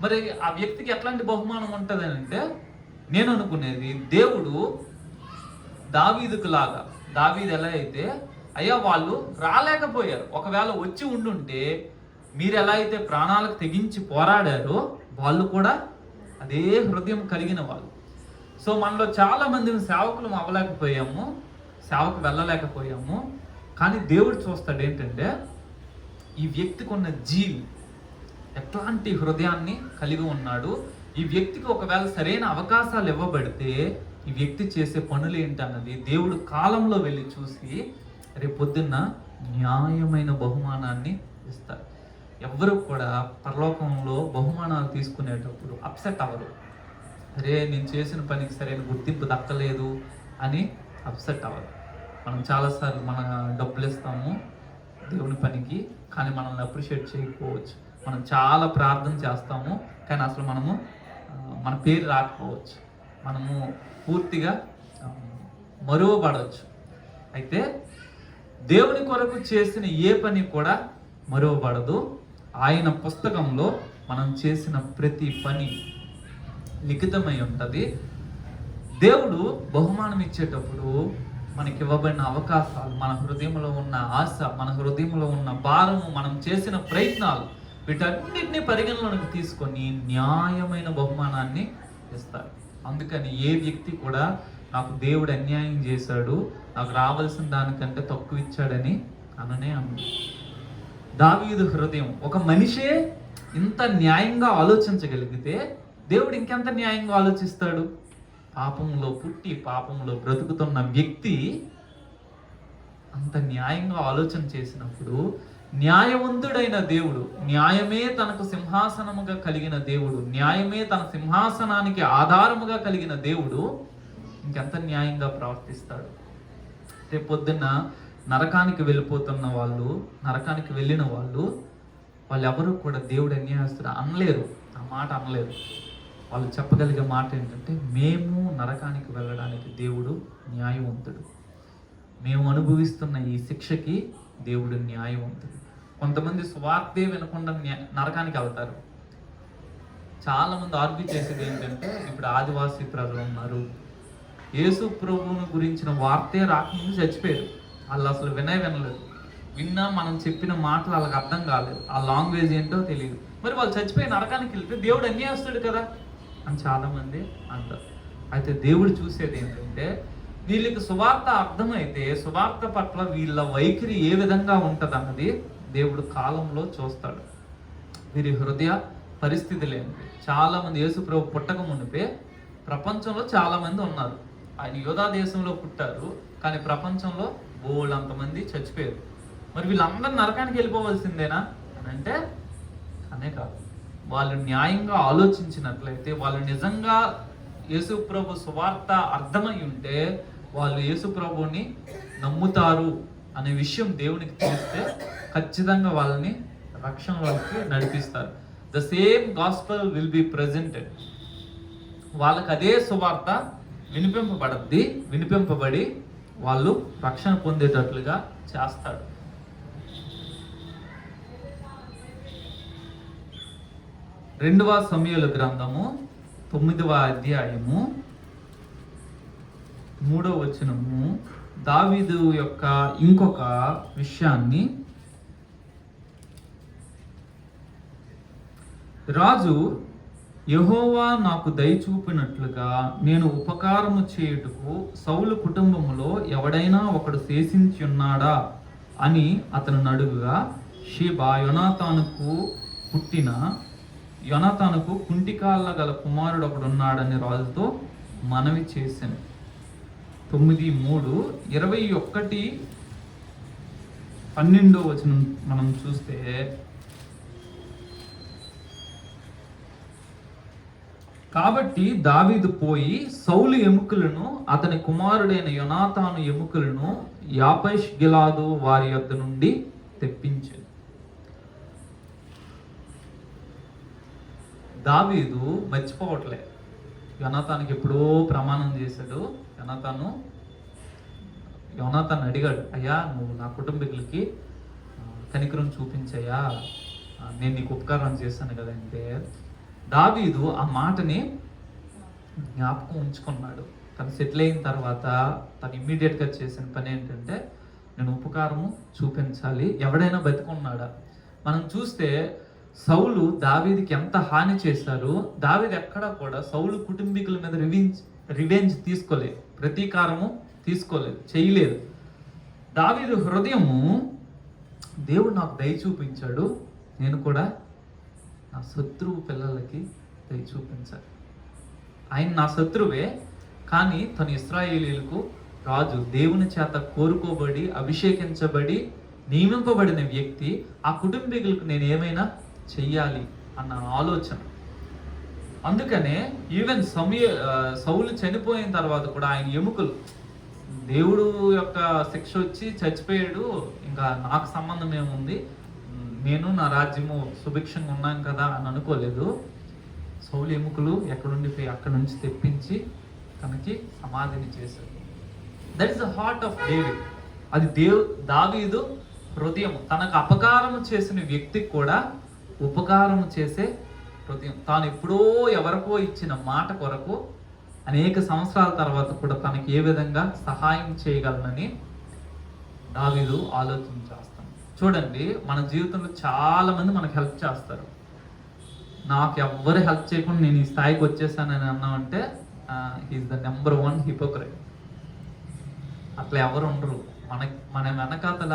A: మరి ఆ వ్యక్తికి ఎట్లాంటి బహుమానం ఉంటుంది అంటే, నేను అనుకునేది దేవుడు దావీదుకు లాగా, దావీదు ఎలా అయితే అయ్యా వాళ్ళు రాలేకపోయారు, ఒకవేళ వచ్చి ఉండుంటే మీరు ఎలా అయితే ప్రాణాలకు తెగించి పోరాడారో వాళ్ళు కూడా అదే హృదయం కలిగిన వాళ్ళు. సో మనలో చాలా మంది సేవకులు అవ్వలేకపోయాము, సేవకు వెళ్ళలేకపోయాము. కానీ దేవుడు చూస్తాడు ఏంటంటే ఈ వ్యక్తికి ఉన్న జీవి ఎట్లాంటి హృదయాన్ని కలిగి ఉన్నాడు, ఈ వ్యక్తికి ఒకవేళ సరైన అవకాశాలు ఇవ్వబడితే ఈ వ్యక్తి చేసే పనులు ఏంటన్నది దేవుడు కాలంలో వెళ్ళి చూసి రేపు పొద్దున్న న్యాయమైన బహుమానాన్ని ఇస్తారు. ఎవరు కూడా పరలోకంలో బహుమానాలు తీసుకునేటప్పుడు అప్సెట్ అవ్వరు. అరే నేను చేసిన పనికి సరైన గుర్తింపు దక్కలేదు అని అప్సెట్ అవ్వరు. మనం చాలాసార్లు మన డబ్బులు ఇస్తాము దేవుని పనికి, కానీ మనల్ని అప్రిషియేట్ చేయకపోవచ్చు. మనం చాలా ప్రార్థన చేస్తాము, కానీ అసలు మన పేరు రాకపోవచ్చు, మనము పూర్తిగా మరువబడవచ్చు. అయితే దేవుని కొరకు చేసిన ఏ పని కూడా మరువబడదు. ఆయన పుస్తకంలో మనం చేసిన ప్రతి పని లిఖితమై ఉంటుంది. దేవుడు బహుమానం ఇచ్చేటప్పుడు మనకి ఇవ్వబడిన అవకాశాలు, మన హృదయంలో ఉన్న ఆశ, మన హృదయంలో ఉన్న భారము, మనం చేసిన ప్రయత్నాలు, వీటన్నిటిని పరిగణలోకి తీసుకొని న్యాయమైన బహుమానాన్ని ఇస్తారు. అందుకని ఏ వ్యక్తి కూడా నాకు దేవుడు అన్యాయం చేశాడు, నాకు రావాల్సిన దానికంటే తక్కువ ఇచ్చాడని అననే అన్నాడు. దావీదు హృదయం, ఒక మనిషే ఇంత న్యాయంగా ఆలోచించగలిగితే దేవుడు ఇంకెంత న్యాయంగా ఆలోచిస్తాడు. పాపంలో పుట్టి పాపంలో బ్రతుకుతున్న వ్యక్తి అంత న్యాయంగా ఆలోచన చేసినప్పుడు, న్యాయవంతుడైన దేవుడు, న్యాయమే తనకు సింహాసనముగా కలిగిన దేవుడు, న్యాయమే తన సింహాసనానికి ఆధారముగా కలిగిన దేవుడు ఇంకెంత న్యాయంగా ప్రవర్తిస్తాడు. రేపు పొద్దున్న నరకానికి వెళ్ళిపోతున్న వాళ్ళు, నరకానికి వెళ్ళిన వాళ్ళు ఎవరు కూడా దేవుడు అన్యాయస్తుడు అనలేరు, ఆ మాట అనలేరు. వాళ్ళు చెప్పగలిగే మాట ఏంటంటే, మేము నరకానికి వెళ్ళడానికి దేవుడు న్యాయవంతుడు, మేము అనుభవిస్తున్న ఈ శిక్షకి దేవుడు న్యాయవంతుడు. కొంతమంది సువార్తే వినకుండా నరకానికి వెళ్తారు. చాలా మంది ఆర్గ్యూ చేసేది ఏంటంటే, ఇప్పుడు ఆదివాసీ ప్రజలు ఉన్నారు, యేసు ప్రభువుని గురించిన వార్తే రాకముందు చచ్చిపోయారు. వాళ్ళు అసలు వినలేదు. విన్నా మనం చెప్పిన మాటలు వాళ్ళకి అర్థం కాలేదు, ఆ లాంగ్వేజ్ ఏంటో తెలియదు. మరి వాళ్ళు చచ్చిపోయి నరకానికి వెళ్తే దేవుడు అన్యాయస్తుడు కదా అని చాలామంది అంటారు. అయితే దేవుడు చూసేది ఏంటంటే, వీళ్ళకి సువార్త అర్థమైతే సువార్త పట్ల వీళ్ళ వైఖరి ఏ విధంగా ఉంటుంది అన్నది దేవుడు కాలంలో చూస్తాడు. వీరి హృదయ పరిస్థితులు ఏంటి. చాలామంది యేసు ప్రభు పుట్టక మునిపే ప్రపంచంలో చాలామంది ఉన్నారు. ఆయన యోధా దేశంలో పుట్టారు, కానీ ప్రపంచంలో బోళ్ళంతమంది చచ్చిపోయారు. మరి వీళ్ళందరూ నరకానికి వెళ్ళిపోవాల్సిందేనా అని అంటే అనే కాదు. వాళ్ళు న్యాయంగా ఆలోచించినట్లయితే, వాళ్ళు నిజంగా యేసు ప్రభు సువార్త అర్థమై ఉంటే వాళ్ళు యేసు ప్రభుని నమ్ముతారు అనే విషయం దేవునికి తెలిస్తే ఖచ్చితంగా వాళ్ళని రక్షణలోకి నడిపిస్తారు. The same gospel will be presented. వాళ్ళకి అదే సువార్త వినిపింపబడి వాళ్ళు రక్షణ పొందేటట్లుగా చేస్తాడు. రెండవ సమూయేలు గ్రంథము 9వ అధ్యాయము 3వ వచనము దావీదు యొక్క ఇంకొక విషయాన్ని, రాజు యెహోవా నాకు దయచూపినట్లుగా నేను ఉపకారము చేయుటకు సౌలు కుటుంబములో ఎవడైనా ఒకడు శేషించి ఉన్నాడా అని అతను అడుగుగా, షీబా యోనాతానుకు కుంటికాళ్ళ గల కుమారుడు ఒకడు ఉన్నాడని రాజుతో మనవి చేశాను. 9:3 21-12 వచనం మనం చూస్తే, కాబట్టి దావీదు పోయి సౌలు ఎముకలను అతని కుమారుడైన యోనాతాను ఎముకలను యాబేష్ గిలాదు వారి యొద్ద నుండి తెప్పించాడు. దావీదు మర్చిపోవట్లే. యోనాతానుకి ఎప్పుడో ప్రమాణం చేశాడు. యోనాతాను అడిగాడు, అయ్యా నువ్వు నా కుటుంబీకులకి కనికరం చూపించయ్యా, నేను నీకు ఉపకారం చేశాను కదా అంటే, దావీదు ఆ మాటని జ్ఞాపకం ఉంచుకున్నాడు. తను సెటిల్ అయిన తర్వాత తను ఇమ్మీడియట్గా చేసిన పని ఏంటంటే, నేను ఉపకారము చూపించాలి. ఎవడైనా బతికున్నాడా? మనం చూస్తే సౌలు దావీదుకి ఎంత హాని చేశారు. దావీదు ఎక్కడా కూడా సౌలు కుటుంబీకుల మీద రివెంజ్ తీసుకోలేదు, ప్రతీకారము చేయలేదు. దావీదు హృదయము, దేవుడు నాకు దయ చూపించాడు, నేను కూడా నా శత్రువు పిల్లలకి దయ చూపించాలి. ఆయన నా శత్రువే, కానీ తను ఇశ్రాయేలీయులకు రాజు, దేవుని చేత కోరుకోబడి అభిషేకించబడి నియమింపబడిన వ్యక్తి. ఆ కుటుంబీకులకు నేను ఏమైనా చెయ్యాలి అన్న ఆలోచన. అందుకనే ఈవెన్ సౌలు చనిపోయిన తర్వాత కూడా ఆయన ఎముకలు, దేవుడు యొక్క శిక్ష వచ్చి చచ్చిపోయాడు, ఇంకా నాకు సంబంధం ఏముంది, నేను నా రాజ్యము సుభిక్షంగా ఉన్నాను కదా అని అనుకోలేదు. సౌలు ఎముకలు ఎక్కడుండిపోయి అక్కడి నుంచి తెప్పించి తనకి సమాధిని చేశాడు. That is the heart of David. అది దావీదు హృదయం. తనకు అపకారం చేసిన వ్యక్తికి కూడా ఉపకారం చేసే హృదయం. తాను ఎప్పుడో ఎవరికో ఇచ్చిన మాట కొరకు అనేక సంవత్సరాల తర్వాత కూడా తనకి ఏ విధంగా సహాయం చేయగలనని దావీదు ఆలోచన చేస్తాం. చూడండి, మన జీవితంలో చాలా మంది మనకు హెల్ప్ చేస్తారు. నాకు ఎవ్వరు హెల్ప్ చేయకుండా నేను ఈ స్థాయికి వచ్చేసానని అన్నామంటే హీఈస్ ద నెంబర్ 1 హిపోక్రైట్. అట్లా ఎవరు ఉండరు. మన వెనకాతల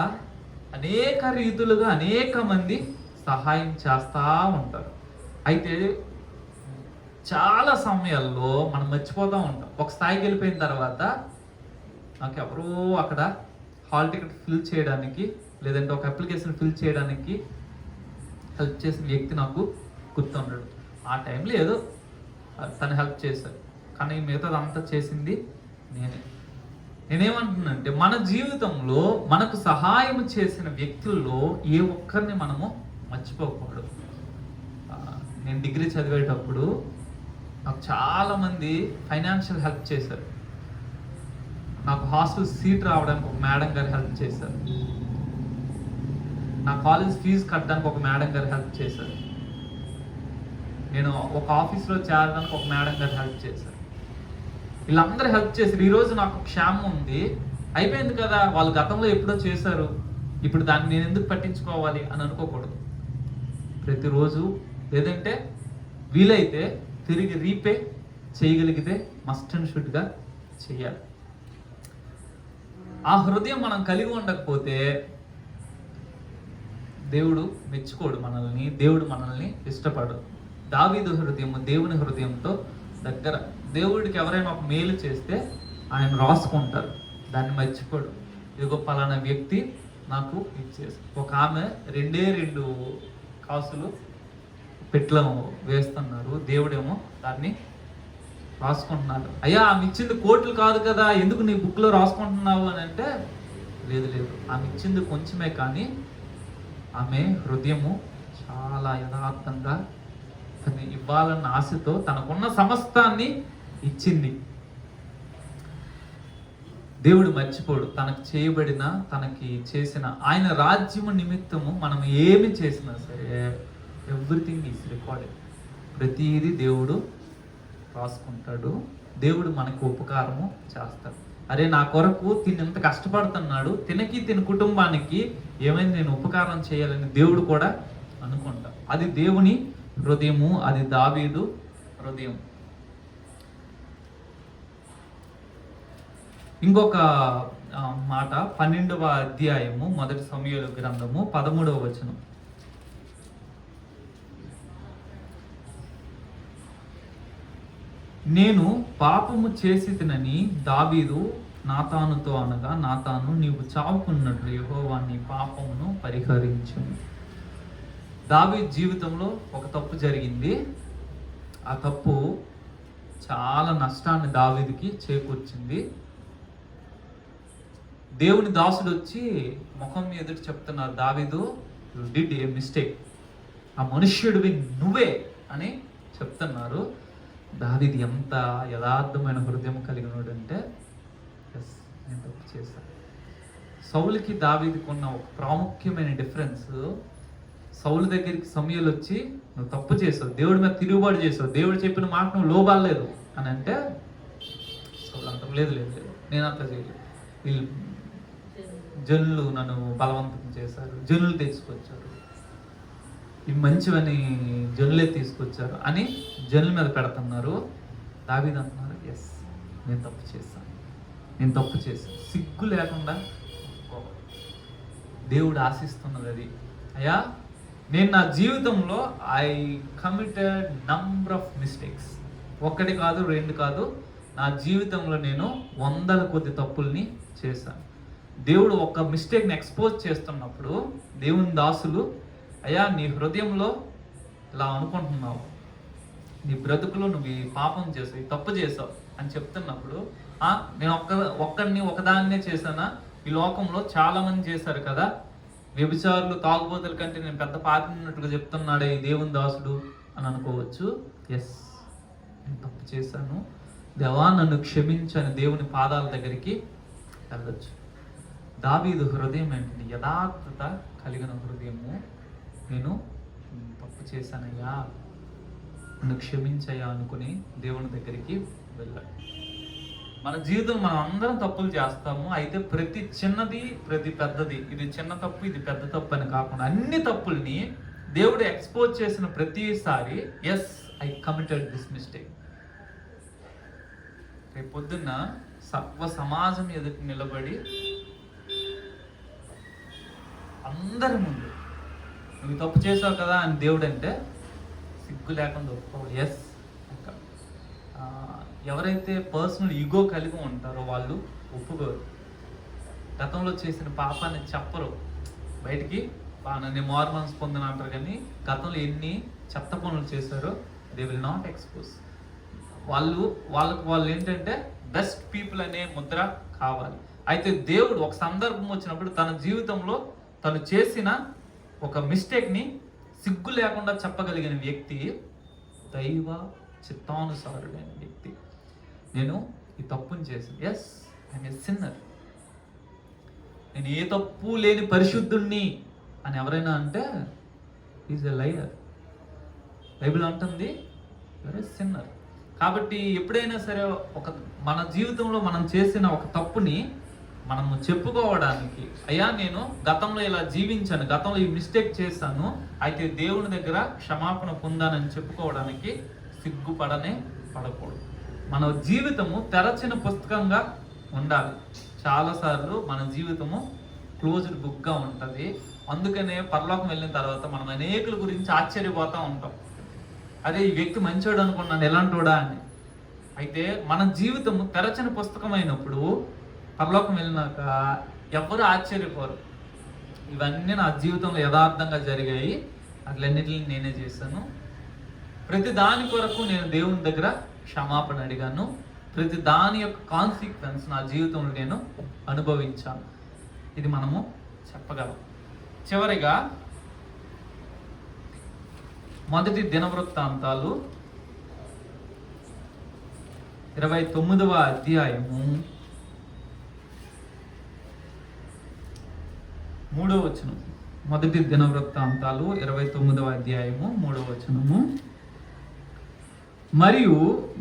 A: అనేక రీతులుగా అనేక మంది సహాయం చేస్తూ ఉంటారు. అయితే చాలా సమయాల్లో మనం మర్చిపోతూ ఉంటాం. ఒక స్థాయికి వెళ్ళిపోయిన తర్వాత నాకు ఎవరో అక్కడ హాల్ టికెట్ ఫిల్ చేయడానికి, లేదంటే ఒక అప్లికేషన్ ఫిల్ చేయడానికి హెల్ప్ చేసిన వ్యక్తి నాకు గుర్తుండడు. ఆ టైంలో ఏదో తను హెల్ప్ చేశారు, కానీ మిగతాదంతా చేసింది నేనేమంటున్నానంటే, మన జీవితంలో మనకు సహాయం చేసిన వ్యక్తుల్లో ఏ ఒక్కరిని మనము మర్చిపోకూడదు. నేను డిగ్రీ చదివేటప్పుడు నాకు చాలామంది ఫైనాన్షియల్ హెల్ప్ చేశారు. నాకు హాస్టల్ సీట్ రావడానికి ఒక మేడం గారు హెల్ప్ చేశారు. నా కాలేజ్ ఫీజు కట్టడానికి ఒక మేడం గారు హెల్ప్ చేశారు. నేను ఒక ఆఫీస్లో చేరడానికి ఒక మేడం గారు హెల్ప్ చేశారు. వీళ్ళందరూ హెల్ప్ చేశారు. ఈరోజు నాకు క్షేమం ఉంది. అయిపోయింది కదా, వాళ్ళు గతంలో ఎప్పుడో చేశారు, ఇప్పుడు దాన్ని నేను ఎందుకు పట్టించుకోవాలి అని అనుకోకూడదు. ప్రతిరోజు లేదంటే వీలైతే తిరిగి రీపే చేయగలిగితే మస్ట్ అండ్ షుడ్గా చేయాలి. ఆ హృదయం మనం కలిగి ఉండకపోతే దేవుడు మెచ్చుకోడు మనల్ని, దేవుడు మనల్ని ఇష్టపడదు. దావీదు హృదయం దేవుని హృదయంతో దగ్గర. దేవుడికి ఎవరైనా ఒక మేలు చేస్తే ఆయన రాసుకుంటారు, దాన్ని మర్చిపోడు. ఇదిగో పలానా వ్యక్తి నాకు ఇచ్చేసి. ఒక ఆమె 2 కాసులు పెట్లో వేస్తున్నారు, దేవుడేమో దాన్ని రాసుకుంటున్నారు. అయ్యా ఆమె ఇచ్చింది కోట్లు కాదు కదా, ఎందుకు నీ బుక్లో రాసుకుంటున్నావు అని అంటే, లేదు ఆమె ఇచ్చింది కొంచెమే, కానీ ఆమె హృదయము చాలా యథార్థంగా తను ఇవ్వాలన్న ఆశతో తనకున్న సమస్తాన్ని ఇచ్చింది. దేవుడు మర్చిపోడు. తనకు చేయబడిన, తనకి చేసిన ఆయన రాజ్యము నిమిత్తము మనం ఏమి చేసినా సరే ఎవ్రీథింగ్ ఈజ్ రికార్డెడ్. ప్రతిదీ దేవుడు రాసుకుంటాడు. దేవుడు మనకు ఉపకారము చేస్తాడు. అరే నా కొరకు తిని ఎంత కష్టపడుతున్నాడు, తిన కుటుంబానికి ఏమైనా నేను ఉపకారం చేయాలని దేవుడు కూడా అనుకుంటా. అది దేవుని హృదయము, అది దావీదు హృదయం. ఇంకొక మాట 12వ అధ్యాయము 1 సమూయేలు గ్రంథము 13వ వచనం. నేను పాపము చేసితినని దావీదు నాతానుతో అనగా, నాతాను నీవు చావుకున్నట్లు యెహోవా నీ పాపమును పరిహరించును. దావీదు జీవితంలో ఒక తప్పు జరిగింది. ఆ తప్పు చాలా నష్టాన్ని దావీదుకి చేకూర్చింది. దేవుని దాసుడు వచ్చి ముఖం ఎదుటి చెప్తున్నారు, దావీదు యు డిడ్ ఏ మిస్టేక్, ఆ మనుష్యుడివి నువ్వే అని చెప్తున్నారు. దావీదు ఎంత యథార్థమైన హృదయం కలిగినాడు అంటే, ఎస్ నేను తప్పు చేశాను. సౌలుకి దావీదుకు ఉన్న ఒక ప్రాముఖ్యమైన డిఫరెన్స్, సౌలు దగ్గరికి సమూయేలు వచ్చి నువ్వు తప్పు చేసావు, దేవుడి మీద తిరుగుబాటు చేసావు, దేవుడు చెప్పిన మాట నువ్వు లోబాలేదు అని అంటే, సౌలు అంటాం లేదు నేను అట్లా చేయలేదు, వీళ్ళు జనులు నన్ను బలవంతం చేశారు, జనులు తెచ్చుకొచ్చారు, ఇవి మంచివని జనులే తీసుకొచ్చారు అని జనుల మీద పెడుతున్నారు. దావీదు అంటున్నారు, ఎస్ నేను తప్పు చేశాను, సిగ్గు లేకుండా దేవుడు ఆశిస్తున్నది అది. అయ్యా నేను నా జీవితంలో I committed number of mistakes, 1 కాదు 2 కాదు, నా జీవితంలో నేను 100ల కొద్ది తప్పుల్ని చేశాను. దేవుడు ఒక మిస్టేక్ని ఎక్స్పోజ్ చేస్తున్నప్పుడు దేవుని దాసులు, అయ్యా నీ హృదయంలో ఇలా అనుకుంటున్నావు, నీ బ్రతుకులో నువ్వు ఈ పాపం చేసావు, ఈ తప్పు చేసావు అని చెప్తున్నప్పుడు, నేను ఒక్కడిని ఒకదాన్నే చేశానా, ఈ లోకంలో చాలా మంది చేశారు కదా, వ్యభిచారులు తాగుబోతుల కంటే నేను పెద్ద పాపి ఉన్నట్టుగా చెప్తున్నాడే ఈ దేవుని దాసుడు అని అనుకోవచ్చు. ఎస్ నేను తప్పు చేశాను, దేవా నన్ను క్షమించని దేవుని పాదాల దగ్గరికి వెళ్ళొచ్చు. దావీదు హృదయం ఏంటి? యథార్థత కలిగిన హృదయము. నేను తప్పు చేశానయ్యా, నన్ను క్షమించయ్యా అనుకుని దేవుని దగ్గరికి వెళ్ళాడు. మన జీవితం మనం అందరం తప్పులు చేస్తాము. అయితే ప్రతి చిన్నది ప్రతి పెద్దది, ఇది చిన్న తప్పు ఇది పెద్ద తప్పు అని కాకుండా అన్ని తప్పుల్ని దేవుడు ఎక్స్పోజ్ చేసిన ప్రతిసారి yes I committed this mistake. రేపు పొద్దున్న సర్వ సమాజం ఎదుటి నిలబడి అందరి ముందు నువ్వు తప్పు చేసావు కదా అని దేవుడు అంటే సిగ్గు లేకుండా ఒప్పుకోవాలి. ఎస్ ఎవరైతే పర్సనల్ ఈగో కలిగి ఉంటారో వాళ్ళు ఒప్పుకోరు. గతంలో చేసిన పాపాన్ని చెప్పరు బయటికి. నేను మార్మన్స్ పొందిన అంటారు, కానీ గతంలో ఎన్ని చెత్త పనులు చేశారో దే విల్ నాట్ ఎక్స్పోజ్. వాళ్ళు ఏంటంటే బెస్ట్ పీపుల్ అనే ముద్ర కావాలి. అయితే దేవుడు ఒక సందర్భం వచ్చినప్పుడు తన జీవితంలో తను చేసిన ఒక మిస్టేక్ని సిగ్గు లేకుండా చెప్పగలిగిన వ్యక్తి దైవ చిత్తానుసారుడైన వ్యక్తి. నేను ఈ తప్పుని చేశాను, ఎస్ ఐఎమ్ ఏ సిన్నర్, నేను ఏ తప్పు లేని పరిశుద్ధుణ్ణి అని ఎవరైనా అంటే ఈజ్ ఎ లయర్. బైబిల్ అంటుంది యూఆర్ ఎ సిన్నర్. కాబట్టి ఎప్పుడైనా సరే మన జీవితంలో మనం చేసిన ఒక తప్పుని మనము చెప్పుకోవడానికి, అయ్యా నేను గతంలో ఇలా జీవించాను, గతంలో ఈ మిస్టేక్ చేశాను, అయితే దేవుని దగ్గర క్షమాపణ పొందానని చెప్పుకోవడానికి పడకూడదు. మన జీవితము తెరచిన పుస్తకంగా ఉండాలి. చాలాసార్లు మన జీవితము క్లోజ్డ్ బుక్గా ఉంటుంది. అందుకనే పరలోకం వెళ్ళిన తర్వాత మనం అనేకుల గురించి ఆశ్చర్యపోతూ ఉంటాం, అదే ఈ వ్యక్తి మంచోడు అనుకున్నాను ఎలాంటోడా అని. అయితే మన జీవితము తెరచిన పుస్తకం అయినప్పుడు పరలోకం వెళ్ళినాక ఎవ్వరూ ఆశ్చర్యపోరు, ఇవన్నీ నా జీవితంలో యథార్థంగా జరిగాయి, అట్లన్నిటిని నేనే చేశాను, ప్రతి దాని కొరకు నేను దేవుని దగ్గర క్షమాపణ అడిగాను, ప్రతి దాని యొక్క కాన్సిక్వెన్స్ నా జీవితంలో నేను అనుభవించాను. ఇది మనము చెప్పగలం. చివరిగా మొదటి దినవృత్తాంతాలు 29వ అధ్యాయము 3వ వచనం. మొదటి దినవృత్తాంతాలు 29వ అధ్యాయము 3వ వచనము. మరియు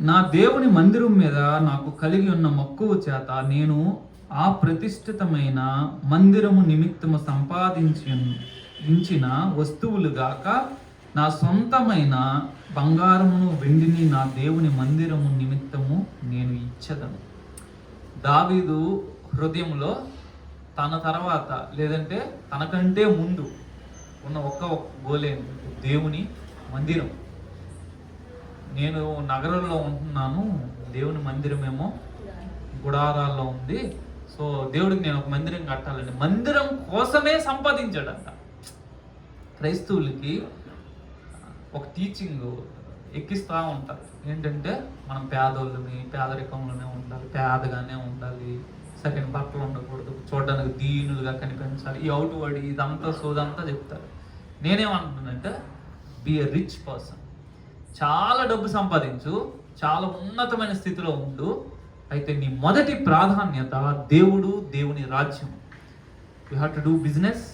A: నా దేవుని మందిరం మీద నాకు కలిగి ఉన్న మక్కువ చేత నేను ఆ ప్రతిష్ఠితమైన మందిరము నిమిత్తము సంపాదించిన వస్తువులు గాక నా సొంతమైన బంగారమును వెండిని నా దేవుని మందిరము నిమిత్తము నేను ఇచ్చేదను. దావీదు హృదయంలో తన తర్వాత లేదంటే తనకంటే ముందు ఉన్న ఒక్క గోలే దేవుని మందిరం. నేను నగరంలో ఉంటున్నాను, దేవుని మందిరమేమో గుడారాల్లో ఉంది, సో దేవుడికి నేను ఒక మందిరం కట్టాలండి. మందిరం కోసమే సంపాదించాడంట. క్రైస్తవులకి ఒక టీచింగ్ ఎక్కిస్తూ ఉంటారు, ఏంటంటే మనం పేదోళ్ళని, పేదరికంలోనే ఉండాలి, పేదగానే ఉండాలి, సరైన బట్టలు ఉండకూడదు, చూడడానికి దీనులుగా కనిపించాలి, ఈ అవుట్ వర్డ్ ఇదంతా సోదంతా చెప్తారు. నేనేమంటున్నానంటే బీ ఎ రిచ్ పర్సన్, చాలా డబ్బు సంపాదించు, చాలా ఉన్నతమైన స్థితిలో ఉండు, అయితే నీ మొదటి ప్రాధాన్యత దేవుడు, దేవుని రాజ్యం. You have to do business,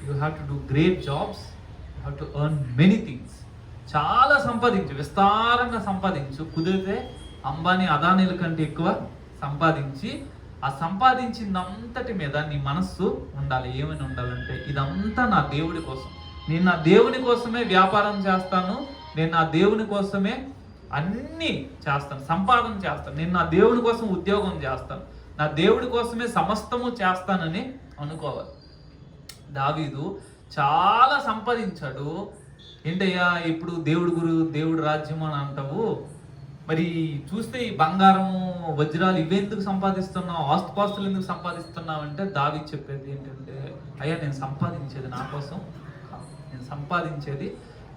A: you have to do great jobs, you have to earn many things. చాలా సంపాదించు, విస్తారంగా సంపాదించు, కుదిరితే అంబానీ అదానీల కంటే ఎక్కువ సంపాదించి ఆ సంపాదించిందంతటి మీద నీ మనస్సు ఉండాలి. ఏమని ఉండాలంటే ఇదంతా నా దేవుడి కోసం, నేను నా దేవుని కోసమే వ్యాపారం చేస్తాను, నేను నా దేవుని కోసమే అన్నీ చేస్తాను, సంపాదన చేస్తాను, నేను నా దేవుని కోసం ఉద్యోగం చేస్తాను, నా దేవుడి కోసమే సమస్తము చేస్తానని అనుకోవాలి. దావీదు చాలా సంపాదించాడు. ఏంటయ్యా ఇప్పుడు దేవుడు రాజ్యం అని అంటావు, మరి చూస్తే ఈ బంగారము వజ్రాలు ఇవెందుకు సంపాదిస్తున్నావు, ఆస్తుపాస్తులు ఎందుకు సంపాదిస్తున్నావు అంటే దావీదు చెప్పేది ఏంటంటే, అయ్యా నేను సంపాదించేది నా కోసం, నేను సంపాదించేది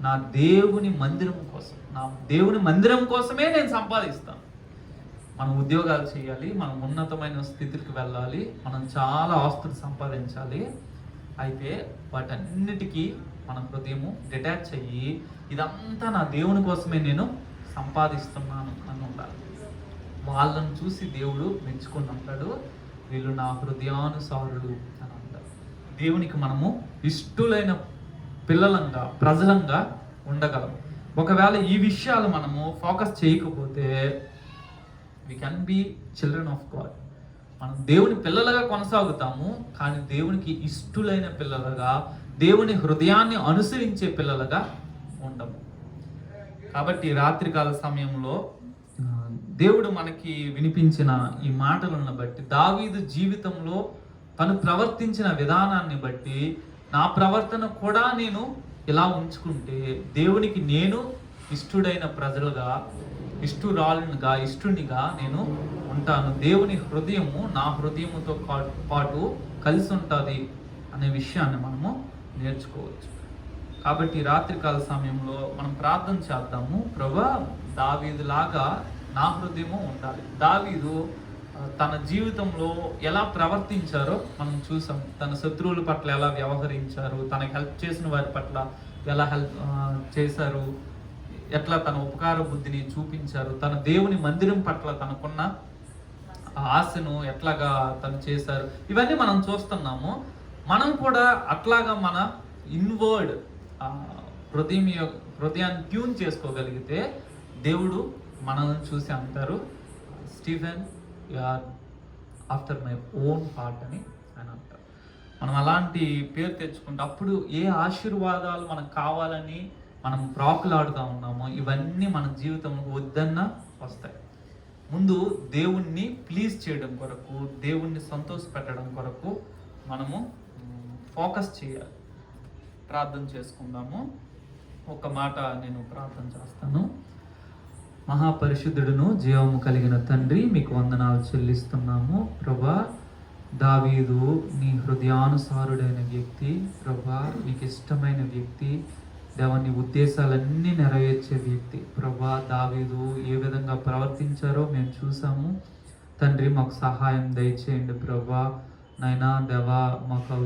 A: నా దేవుని మందిరం కోసం, నా దేవుని మందిరం కోసమే నేను సంపాదిస్తాను. మనం ఉద్యోగాలు చేయాలి, మనం ఉన్నతమైన స్థితికి వెళ్ళాలి, మనం చాలా ఆస్తులు సంపాదించాలి, అయితే వాటన్నిటికీ మన హృదయము డిటాచ్ అయ్యి ఇదంతా నా దేవుని కోసమే నేను సంపాదిస్తున్నాను అని ఉండాలి. వాళ్ళని చూసి దేవుడు మెచ్చుకుని అంటాడు, వీళ్ళు నా హృదయానుసారులు అని అంటారు. దేవునికి మనము ఇష్టలైన పిల్లలంగా, ప్రజలంగా ఉండగలం. ఒకవేళ ఈ విషయాలు మనము ఫోకస్ చేయకపోతే we can be children of God. మనం దేవుని పిల్లలుగా కొనసాగుతాము, కానీ దేవునికి ఇష్టలైన పిల్లలుగా, దేవుని హృదయాన్ని అనుసరించే పిల్లలుగా ఉండము. కాబట్టి రాత్రికాల సమయంలో దేవుడు మనకి వినిపించిన ఈ మాటలను బట్టి, దావీదు జీవితంలో తను ప్రవర్తించిన విధానాన్ని బట్టి, నా ప్రవర్తన కూడా నేను ఇలా ఉంచుకుంటే దేవునికి నేను ఇష్టుడైన ప్రజలుగా, ఇష్టురాలునిగా, ఇష్టునిగా నేను ఉంటాను, దేవుని హృదయము నా హృదయముతో పాటు కలిసి ఉంటుంది అనే విషయాన్ని మనము నేర్చుకోవచ్చు. కాబట్టి రాత్రికాల సమయంలో మనం ప్రార్థన చేద్దాము, ప్రభువా దావీదులాగా నా హృదయము ఉండాలి. దావీదు తన జీవితంలో ఎలా ప్రవర్తించారో మనం చూసాం. తన శత్రువుల పట్ల ఎలా వ్యవహరించారు, తనకు హెల్ప్ చేసిన వారి పట్ల ఎలా హెల్ప్ చేశారు, ఎట్లా తన ఉపకార బుద్ధిని చూపించారు, తన దేవుని మందిరం పట్ల తనకున్న ఆశను ఎట్లాగా తను చేశారు, ఇవన్నీ మనం చూస్తున్నాము. మనం కూడా అట్లాగా మన ఇన్వర్డ్ హృదయాన్ని ట్యూన్ చేసుకోగలిగితే దేవుడు మనల్ని చూసి అంటారు, Stephen you are after my own heart అని ఆయన అంటారు. మనం అలాంటి పేరు తెచ్చుకుంటే అప్పుడు ఏ ఆశీర్వాదాలు మనకు కావాలని మనం ప్రాకులాడుతూ ఉన్నామో ఇవన్నీ మన జీవితంలో వద్దన్నా వస్తాయి. ముందు దేవుణ్ణి ప్లీజ్ చేయడం కొరకు, దేవుణ్ణి సంతోషపెట్టడం కొరకు మనము ఫోకస్ చేయాలి. ప్రార్థన చేసుకుందాము. ఒక మాట నేను ప్రార్థన చేస్తాను. మహాపరిశుద్ధుడును జీవము కలిగిన తండ్రి, మీకు వందనాలు చెల్లిస్తున్నాము ప్రభా. దావీదు నీ హృదయానుసారుడైన వ్యక్తి ప్రభా, నీకు ఇష్టమైన వ్యక్తి దేవా, నీ ఉద్దేశాలన్నీ నెరవేర్చే వ్యక్తి ప్రభా. దావీదు ఏ విధంగా ప్రవర్తించారో మేము చూసాము తండ్రి. మాకు సహాయం దయచేయండి ప్రభా. నైనా దేవా, మాకు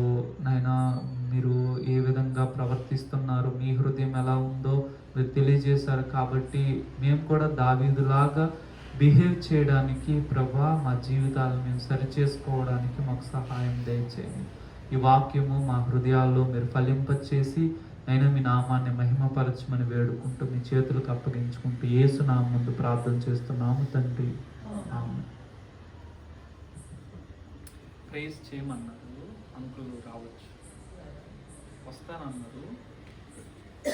A: నైనా మీరు ఏ విధంగా ప్రవర్తిస్తున్నారు, మీ హృదయం ఎలా ఉందో మీరు తెలియజేశారు. కాబట్టి మేము కూడా దావీదులాగా బిహేవ్ చేయడానికి ప్రభా, మా జీవితాలను మేము సరిచేసుకోవడానికి మాకు సహాయం దయచేయండి. ఈ వాక్యము మా హృదయాల్లో మీరు ఫలింపచేసి అయినా మీ నామాన్ని మహిమపరచమని వేడుకుంటూ మీ చేతులకు అప్పగించుకుంటూ యేసు నామం ముందు ప్రార్థన చేస్తున్నాము తండ్రి. ఆమేన్. ప్రేస్ చేయమన్నారు, అంకుల్ రావచ్చు, వస్తానన్నారు.